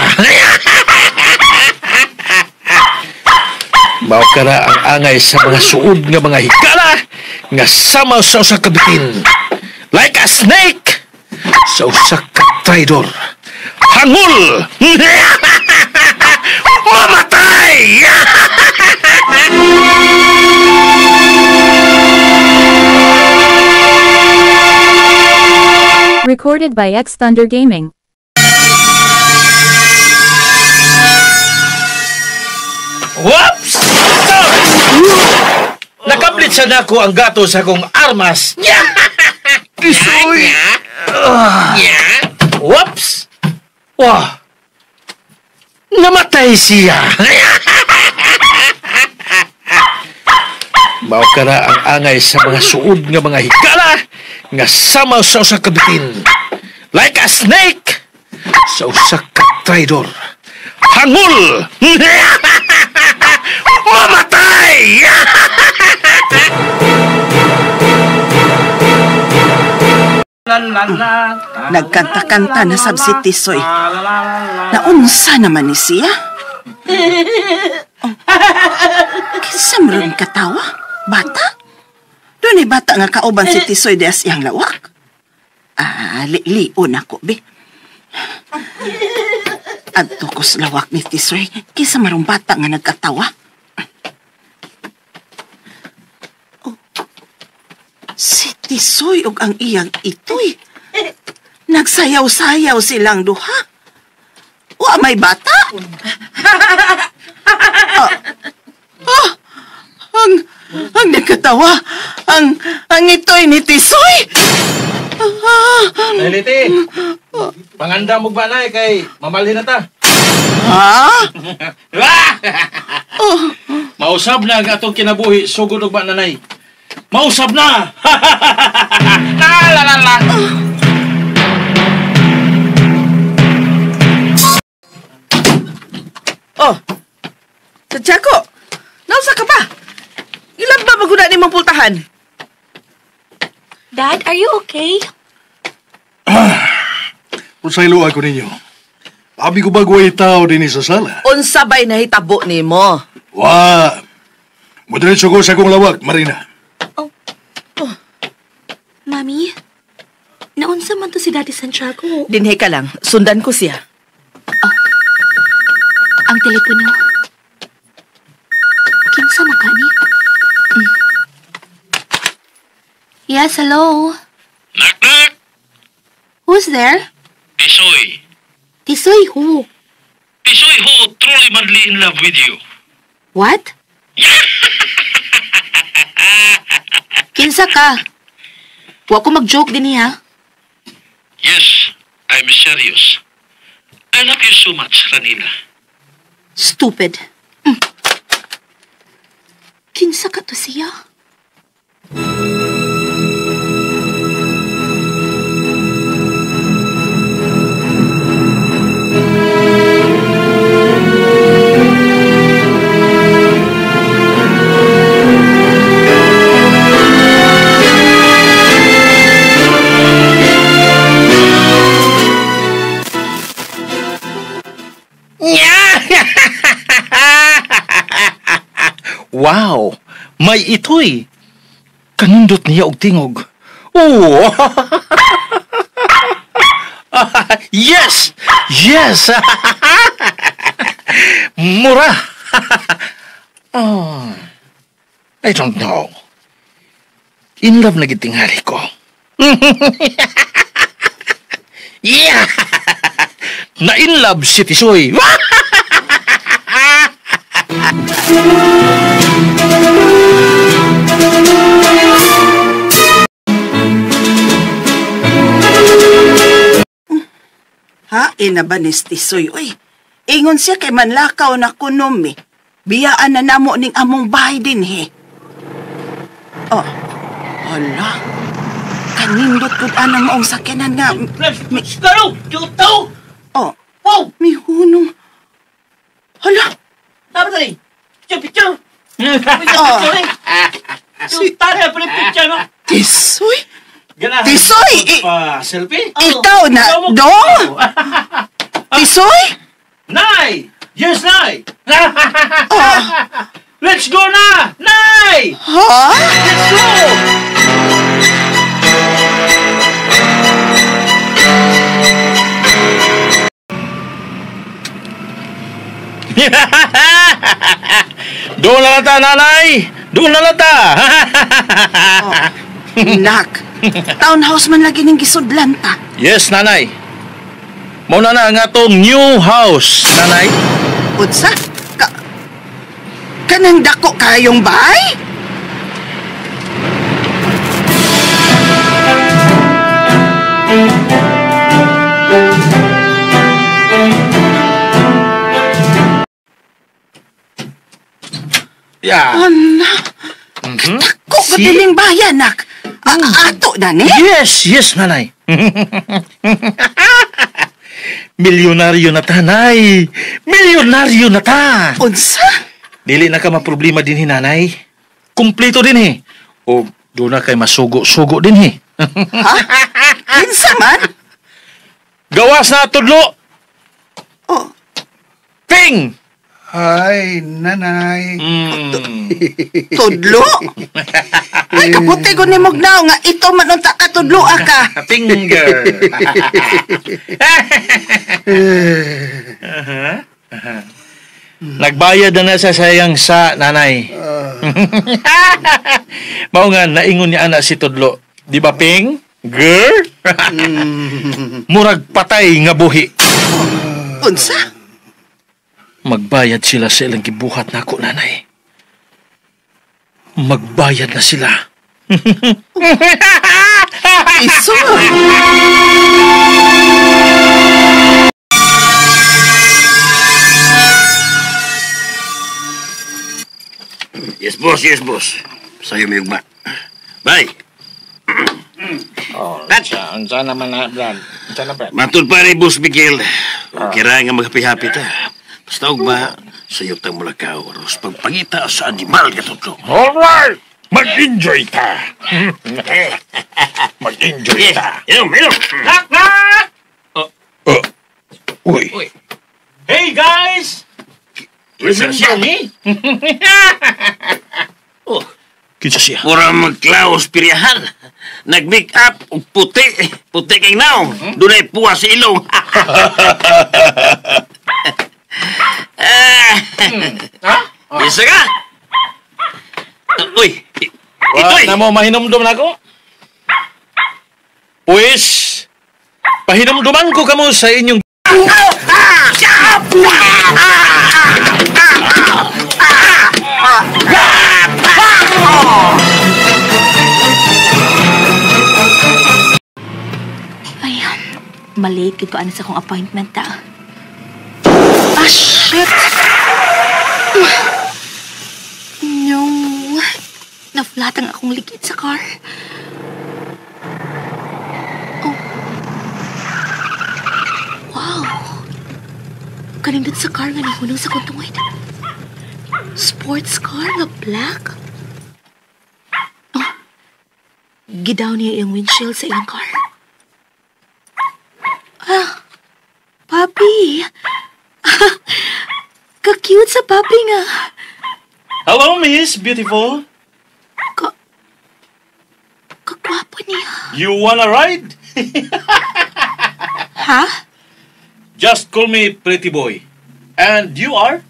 Mao kara ang angay sa mga suod nga mga higala nga sama sa usa ka bitin. Like a snake sa usa ka traidor. Hangul! Mamatay! Recorded by X Thunder Gaming. Whoops! Sorry! Nakablit sa nako ang gato sa kong armas. Tisoy! Whoops! Wah! Namatay siya! Mao kara ang angay sa mga suod nga mga higala nga sama sa usa ka bitin. Like a snake sa usa ka traidor. Hangul! Mamatay! Nagkanta-kanta na sab si Tisoy. Naunsa naman ni siya? Oh. Kinsa maron katawa? Bata? Doon ay bata nga kauban si Tisoy des iyang lawak. Lion ako, be. Adto ko sa lawak ni Tisoy. Kinsa maron bata nga nagkatawa? Oh. Si Tisoy og ang iyang itoy. Nagsayaw-sayaw silang duha. Wa may bata? Ang nagkatawa. Ang itoy ni Tisoy. Liti, panganda mo ba na kay mamalhin na ta? Ha? Mausab na ang atong kinabuhi, sugod og ba nanay. Mausab na! La la la! Oh, Santiago, nausa ka pa? Ilan ba maguna ni mong pultahan? Dad, are you okay? Usaylo ako ninyo. Abi ko bagway tao din sa sala. Unsa ba'y nahitabo ni mo? Wa! Madiretso ko sa akong lawak, Marina. Mami, naunsa man to si Daddy Santiago? Dinhe ka lang, sundan ko siya. Ang telepono. Kinsa makani? Yes, hello. Knock-knock! Who's there? Tisoy. Tisoy who? Tisoy who truly madly in love with you. What? Kinsa ka? Wa ko mag-joke din niya. Yes, I'm serious. I love you so much, Ranina. Stupid. Kinsa ka to siya? Wow! May ito'y. Kanindot niya og tingog. Oh! Yes! Yes! Mura! Oh, I don't know. In love na gitingali ko. Yeah! Na in love si Tisoy. Ha? Ina ba ni Tisoy? Uy, ingon siya kay manlakaw na kunom eh. Biyaan na namo ning among bahay din he. Oh, hala. Kanindot ko anang maong sakyanan nga. Skaro! Chuto! Oh, Oh! may hunong. Hala. Tama tali! Picture! Oh, Chuta na pa picture mo! Tisoy? Ganahan Tisoy! pa selfie? Ikaw na, dong? Tisoy? Nay! Yes, Nay! Oh, Let's go na! Nay! ha? Let's go! Doon na lata, nanay! Doon na lata! Nak, townhouse man lagi ning gisudlan ta. Yes, nanay. Mauna na ang atong new house, nanay. Unsa? Kanang dako kayong bahay? Yeah. Ana, Mhm. ko kadiling bayan, nak. Ato na ni? Yes, yes, nanay. Milyonaryo na ta, nay. Milyonaryo na ta. Unsa? Dili na ka maproblema din, nanay. Kumpleto din, O, doon na kay masugo-sugo din, Ha? Kinsa man? Gawas na, tudlo. Oh, Ping! Ay, nanay. tudlo? Ay, kaputi ko ni Mugnaw nga ito man unta ka tudlo ka. Finger. Nagbayad na sa sayang sa nanay. Mao nga naingon ni ana si Tudlo. Di ba, Ping? Girl? Murag patay nga buhi. Unsa? Magbayad sila sa ilang gibuhat na ako, nanay. Magbayad na sila. Iso. Yes, boss. Sa'yo may ugma. Bye. Brad. Unsa naman na, Brad? Unsa na, Brad? Matud pa rin, Boss Miguel. Kira nga maghapi-hapi ta. Basta ugma, sa'yo tang mulakaw. Aros pagpangita sa animal ka tutlo. Alright! Mag-enjoy ta! Mag-enjoy ta! Inom! Knock! Uy! Hey, guys! Remember me? Oh, Kinsa siya? mura magklaos piriyahan. Nag-make up og puti. Puti kay now. Dunay puwa sa ilong. Isa ka? Uy! Itoy! Na mo mahinumdum na ko? Pues, pahinumduman ko kamo sa inyong... Ay, malate ko ano sa akong appointment ta. Ah, shit! No. Na-flat ang akong likid sa car. Oh. Wow. Kanindot sa car nga nahunong sa kuntungay. Sports car nga black? Oh. Gidaw niya yung windshield sa ilang car. Ah, papi. Ka-cute sa papi nga. Hello, Miss Beautiful. Kagwapo niya. You wanna ride? Ha? Just call me Pretty Boy. And you are?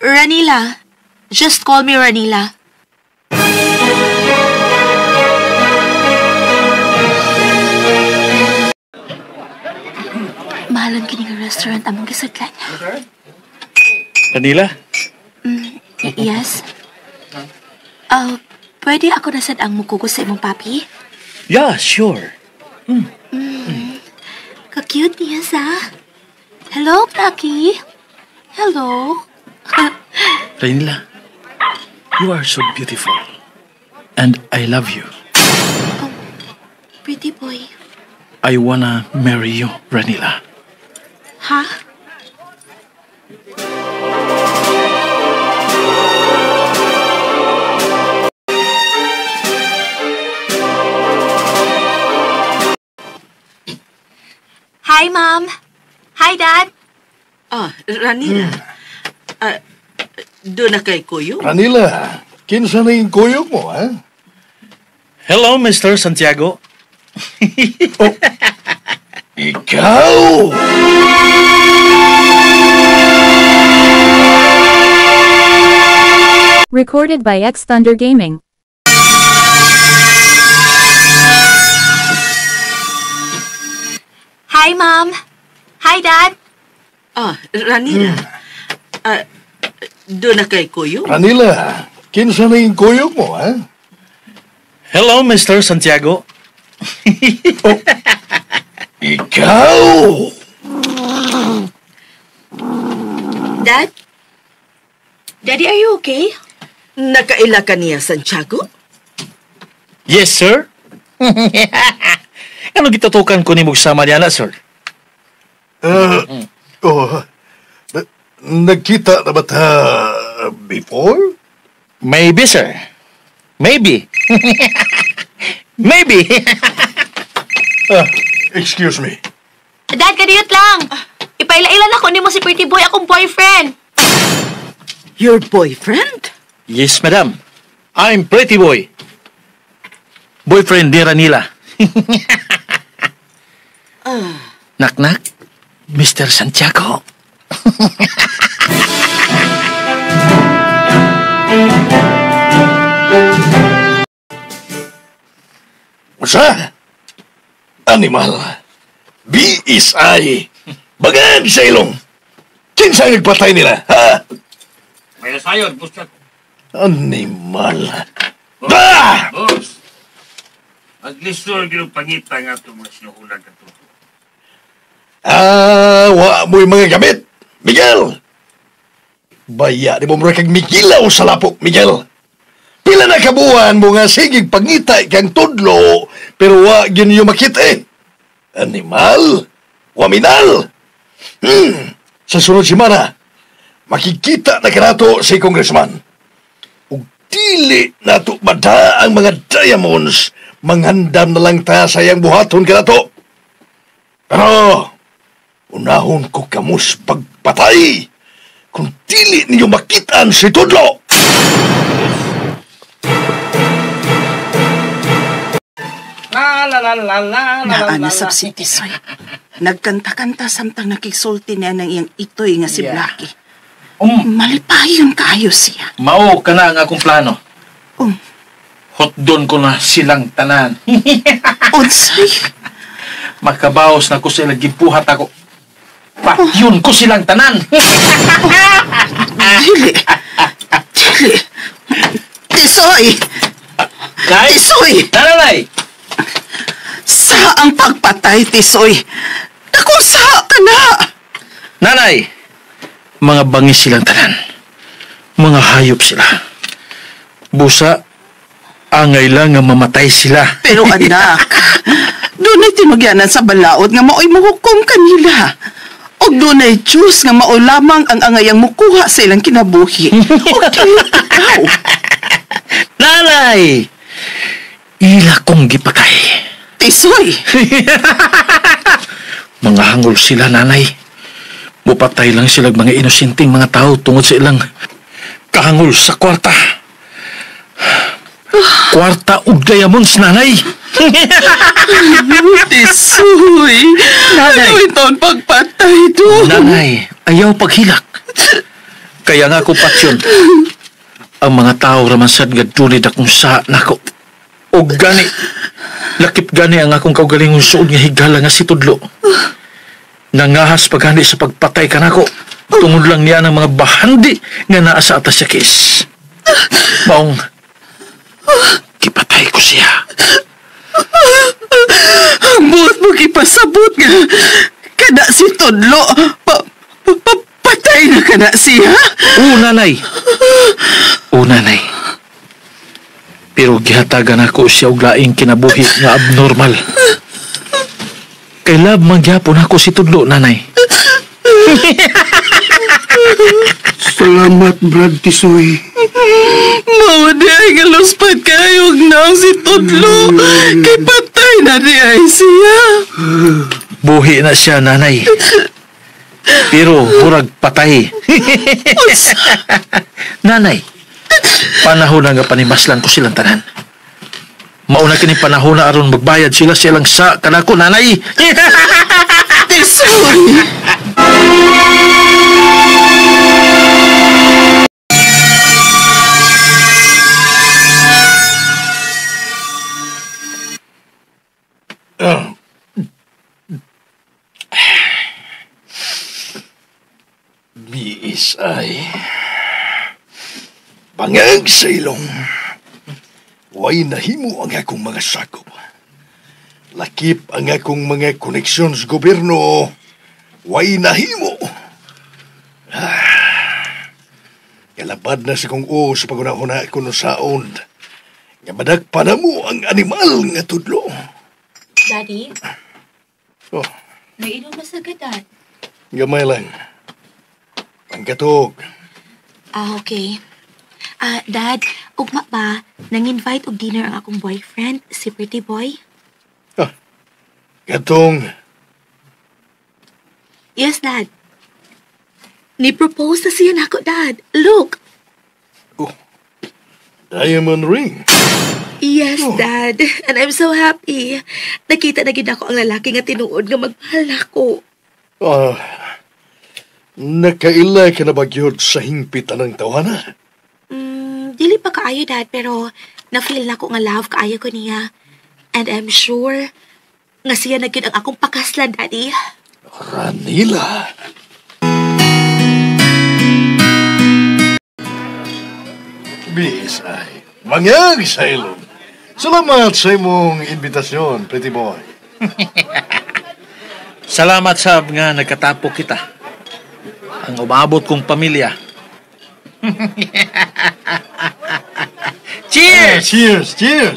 Ranila. Just call me Ranila. Mahalon kini nga restaurant among gisudlan. Manila? Yes? Pwede ako nasad ang mukugos sa imong papi? Yeah, sure. Ka-cute niya sa. Hello, Paki. Hello. Rainila, you are so beautiful. And I love you. Pretty boy. I wanna marry you, Ranila. Ha? Hi, Mom. Hi, Dad. Ranila. Doon na kay Kuyo? Ranila, kinsa na yung kuyog mo, ha? Hello, Mr. Santiago. Ikaw! Recorded by X Thunder Gaming. Hi, Mom. Hi, Dad. Ranila. Doon na kay Kuyo? Ranila, kinsa na yung kuyog mo, ha? Hello, Mr. Santiago. Ikaw! Dad? Daddy, are you okay? Nakaila ka niya, Santiago? Yes, sir. Ano gitutukan ko ni Mugsama niya na, sir? Nagkita na ba ta before? Maybe, sir. Maybe. Maybe. Excuse me. Dad, kadiyot lang. Ipaila-ilan ako ni mo si Pretty Boy, akong boyfriend. Your boyfriend? Yes, madam. I'm Pretty Boy. Boyfriend ni Ranila. Knock-knock, Mr. Santiago. Usa? Animal. BSI. Bagad sa ilong. Kinsa ang nagpatay nila, ha? May nasayod, boss ka. Animal. Bah! Boss, at least sure ginupangita nga ito mga sinuhulan ka ito. Wa mo'y mga gamit. Miguel! Baya, di mo mura kag mikilaw sa lapok, Miguel. Pila na kabuhan mo nga sigig pangitay kang tudlo, pero wa ginyo makita eh. Animal? Waminal? Sa sunod simana, makikita na kanato si Congressman. Ug dili nato bada ang mga diamonds, manghandam na lang ta sayang buhaton kanato. Pero, unahon ko kamus pagpatay kung dili niyo makitaan si Tudlo. Naanasab si Tisoy. Nagkanta-kanta samtang nakigsulti niya ng iyang itoy nga si Blackie. Malipayon kaayo siya. Mao ka na ang akong plano. Um, Hotdon ko na silang tanan. Unsay? Makabaos na ko sila gipuhat ako. Yun ko silang tanan. Dili. Dili. Tisoy! Kay? Tisoy! Nanay! Sa ang pagpatay, Tisoy? Naku, sa ka na! Nanay! Mga bangis silang tanan. Mga hayop sila. Busa, angay lang nga mamatay sila. Pero anak, doon ay timagyanan sa balaod nga mao'y mahukom kanila. O doon ay Diyos nga mao lamang ang angayang mukuha sa ilang kinabuhi. O dili ikaw. Nanay! Ila kong gipatay. Tisoy! Mga hangol sila, nanay. Mupatay lang sila mga inosinting mga tao tungod sa ilang kahangol sa kwarta. Kwarta ug diamonds, nanay. Tisoy! Nanay. Ano ito'ng pagpatay doon? Nanay, ayaw paghilak. Kaya nga ko patyon. Ang mga tao ramansad nga dunid akong sa nako. O gani, lakip gani ang akong kaugalingong suod nga higala nga si Tudlo. Nangahas pagani sa pagpatay ka nako. Tungod lang niya ng mga bahandi nga naa sa atas sa kes. Maong, kipatay ko siya. Ang buot mo kipasabot nga kada si Tudlo. Patay na kada siya. Oo, nanay. Oo, nanay. Pero gihatagan ako siya og laing kinabuhi nga abnormal. Kay lab mangyapon ako si Tudlo, nanay. Salamat, Brad Tisoy. Mao di ay galuspad kayog na si Tudlo. Kay patay na di ay siya. Buhi na siya, nanay. Pero murag patay. Nanay, panahon na nga panimaslan ko silang tanan. Mauna kini panahon na aron magbayad sila silang sa kanako, nanay. Tisoy! Biis ay bangang sa ilong. Way nahimo ang akong mga sakop. Lakip ang akong mga koneksyon sa gobyerno. Way nahimo. Kalabad na sa kong sa pagunahuna ko no saon. Nga madagpa na mo ang animal nga Tudlo. Daddy, Oh, nainom na sa gadan. gamay lang. Ang katog. Okay. Dad, ugma ba, nang-invite og dinner ang akong boyfriend, si Pretty Boy? Katong. Yes, Dad. Ni-propose na siya nako, Dad. Look. Diamond ring. Yes, Dad. And I'm so happy. Nakita na gid ako ang lalaki nga tinuod nga magmahal nako. Nakaila ka na ba gyud sa hingpitan ng tawana? Dili pa kaayo, Dad, pero na-feel na ko nga love kaayo ko niya. And I'm sure nga siya na gid ang akong pakaslan, Daddy. Ranila. Bisay. Mangyag sa ilong. Salamat sa imong invitasyon, Pretty Boy. Salamat, Sab, nga nagkatapo kita. Ang umabot kong pamilya, Cheers! Cheers, cheers.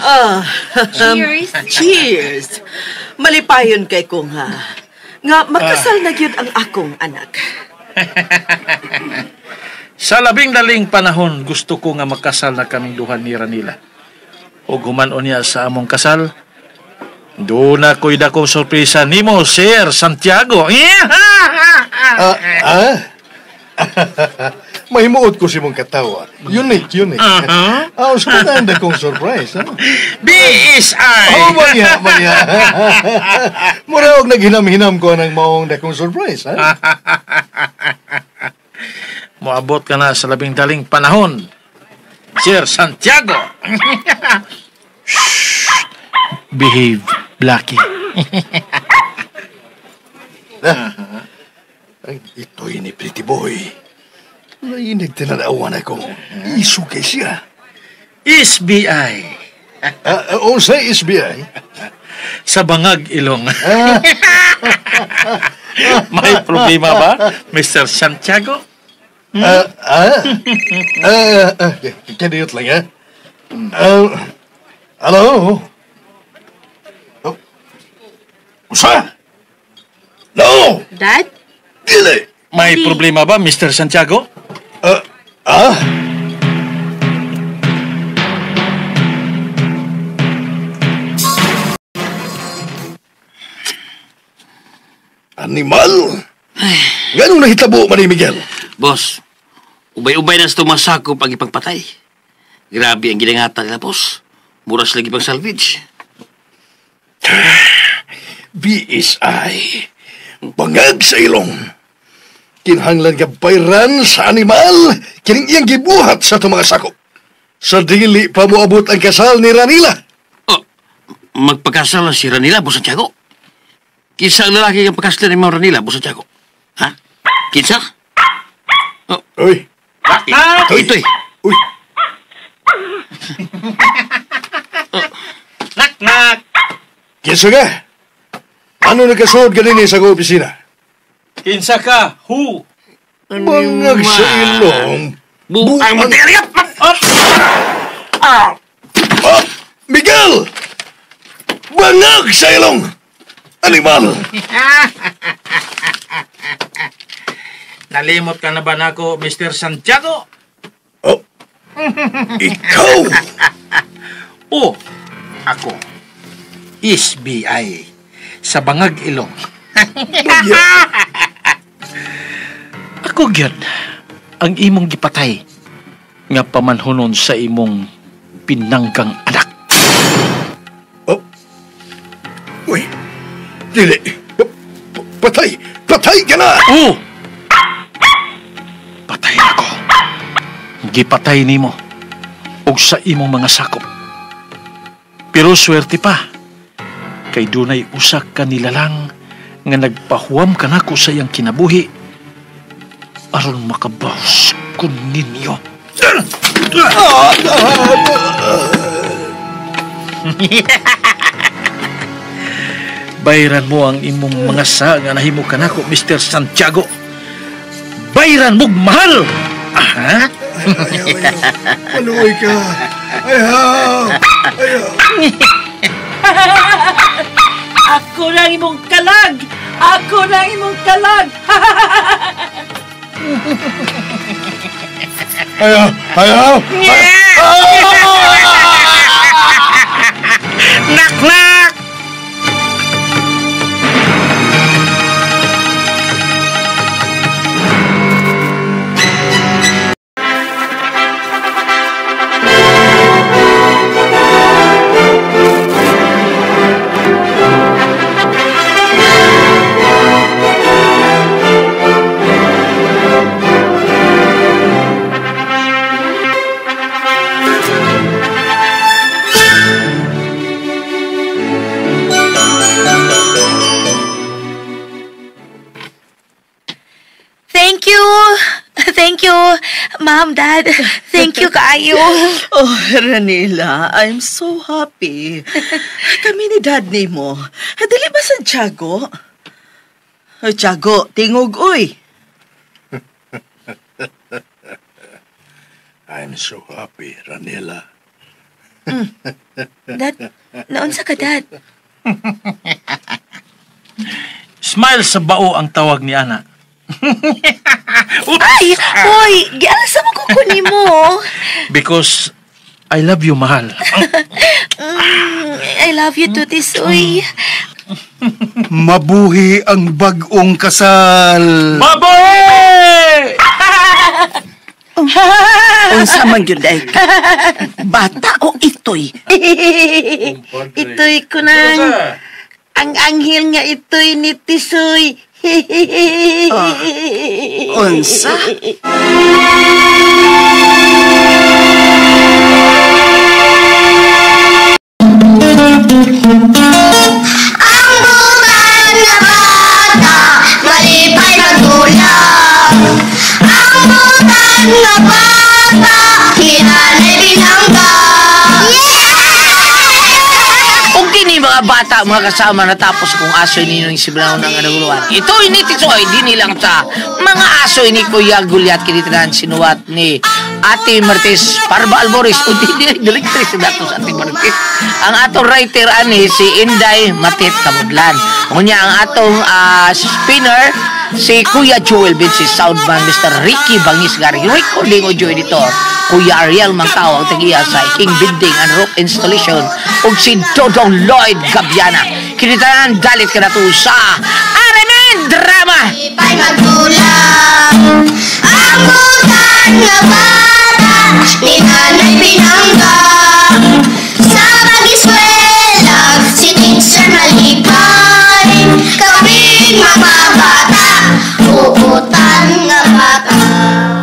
Cheers. Cheers! Malipayon kay kong ha. Nga makasal na gyud ang akong anak. Sa labing daling panahon, gusto ko nga makasal na kaming duha ni Ranila. O gumanon niya sa among kasal, doon na ko'y dakong sorpresa nimo, Sir Santiago. Mahimuot ko si mong katawa. Unique. Aos ko na ang dakong surprise. BSI! Oh, maya. Mura og naghinam-hinam ko ng maong dakong surprise, ha? Moabot ka na sa labing daling panahon, Sir Santiago. Shh. Behave, Blackie. Ay, ito'y ni Pretty Boy. Nainig tinanawan ako. Isukay siya. SBI. O sa SBI? Sa Bangag, Ilong. May problema ba, Mr. Santiago? Kadiyot lang, ha? Hello? Usa? No! Dad? Dili! May problema ba, Mr. Santiago? Animal? Ganong nahitabo man ni Miguel? Boss, ubay-ubay na sa tumasako pag ipagpatay. Grabe ang ginangatan nila, boss. Muras lagi pang salvage. BSI. Bangag sa ilong. Kinahanglan ka bayran sa animal. Kining iyang gibuhat sa itong mga sakop. Sa dili pa moabot ang kasal ni Ranila. Oh, magpakasal na si Ranila, Boss Santiago. Kinsa ang lalaki ang pagkasal ni Mao Ranila, Boss Santiago? Ha? Kinsa? Oh. Uy. Ito'y. Uy. Knock! Kinsa ka? Ano nagkasuod ka din sa opisina? Kinsa ka? Who? Bangag sa ilong. Buang materiya! Miguel! Bangag sa ilong! Animal! Nalimot ka na ba nako, Mr. Santiago? Oh, ikaw! O, ako. SBI. Sa Bangag, Ilong. Ako gyud ang imong gipatay nga pamanhunon sa imong pinanggang anak. Oh. Uy. Dili. Patay! Patay ka na! Oo! Patay ako. Gipatay nimo og sa imong mga sakop. Pero swerte pa. Kay dunay usak ka nilalang nga nagpahuwam ka nako sa iyang kinabuhi aron makabawas kun ninyo. Bayran mo ang imong mga sa nga nahimo ka nako, Mr. Santiago. Bayran mo'g mahal! Aha? Maluoy ka! Ayaw! Ako lang imong kalag! Ako lang imong kalag! Ayaw! Knock! Thank you, Ma'am, Dad. Thank you kaayo. Oh, Ranila, I'm so happy. Kami ni Dad ni mo. Dili ba Santiago? Tiago, tingog, uy. so happy, Ranela. Dad, naunsa ka, Dad? Smile sa bao ang tawag ni Ana. Ay! Hoy! Gialasa mo ko mo. Because I love you, mahal. I love you too, Tisoy. Mabuhi ang bagong kasal. Baboy! Unsa man gyud day? Bata o itoy? Itoy ko nang ang anghel nga itoy ni Tisoy. Unsa? Malipay magulang. Ang butan nga bata, hinanay binangga. Kung kini mga bata, mga kasama natapos kung asoy ninyo yung siblaw ng naguluhan. Ito ini Tisoy, di nilang sa mga asoy ni Kuya Gulyat kinitirahan sinuwat ni Ate Martes Parba Alboris. O di director sa datos Ate Martes. Ang atong writer ani si Inday Matit Kamudlan. Ngunya ang atong spinner si Kuya Joel Vinci, soundman Mr. Ricky Bangis Gari, recording audio editor Kuya Ariel Mangtao ang tagiya sa King Building and Rock Installation ug si Dodong Lloyd Gabiana. Kinitanan dalit ka na to sa Aramen Drama. Malipay magulang. Ang butan nga bata, hinanay binangga. Sa pag-eskwela, si Teacher Malipay, kaming mga bata.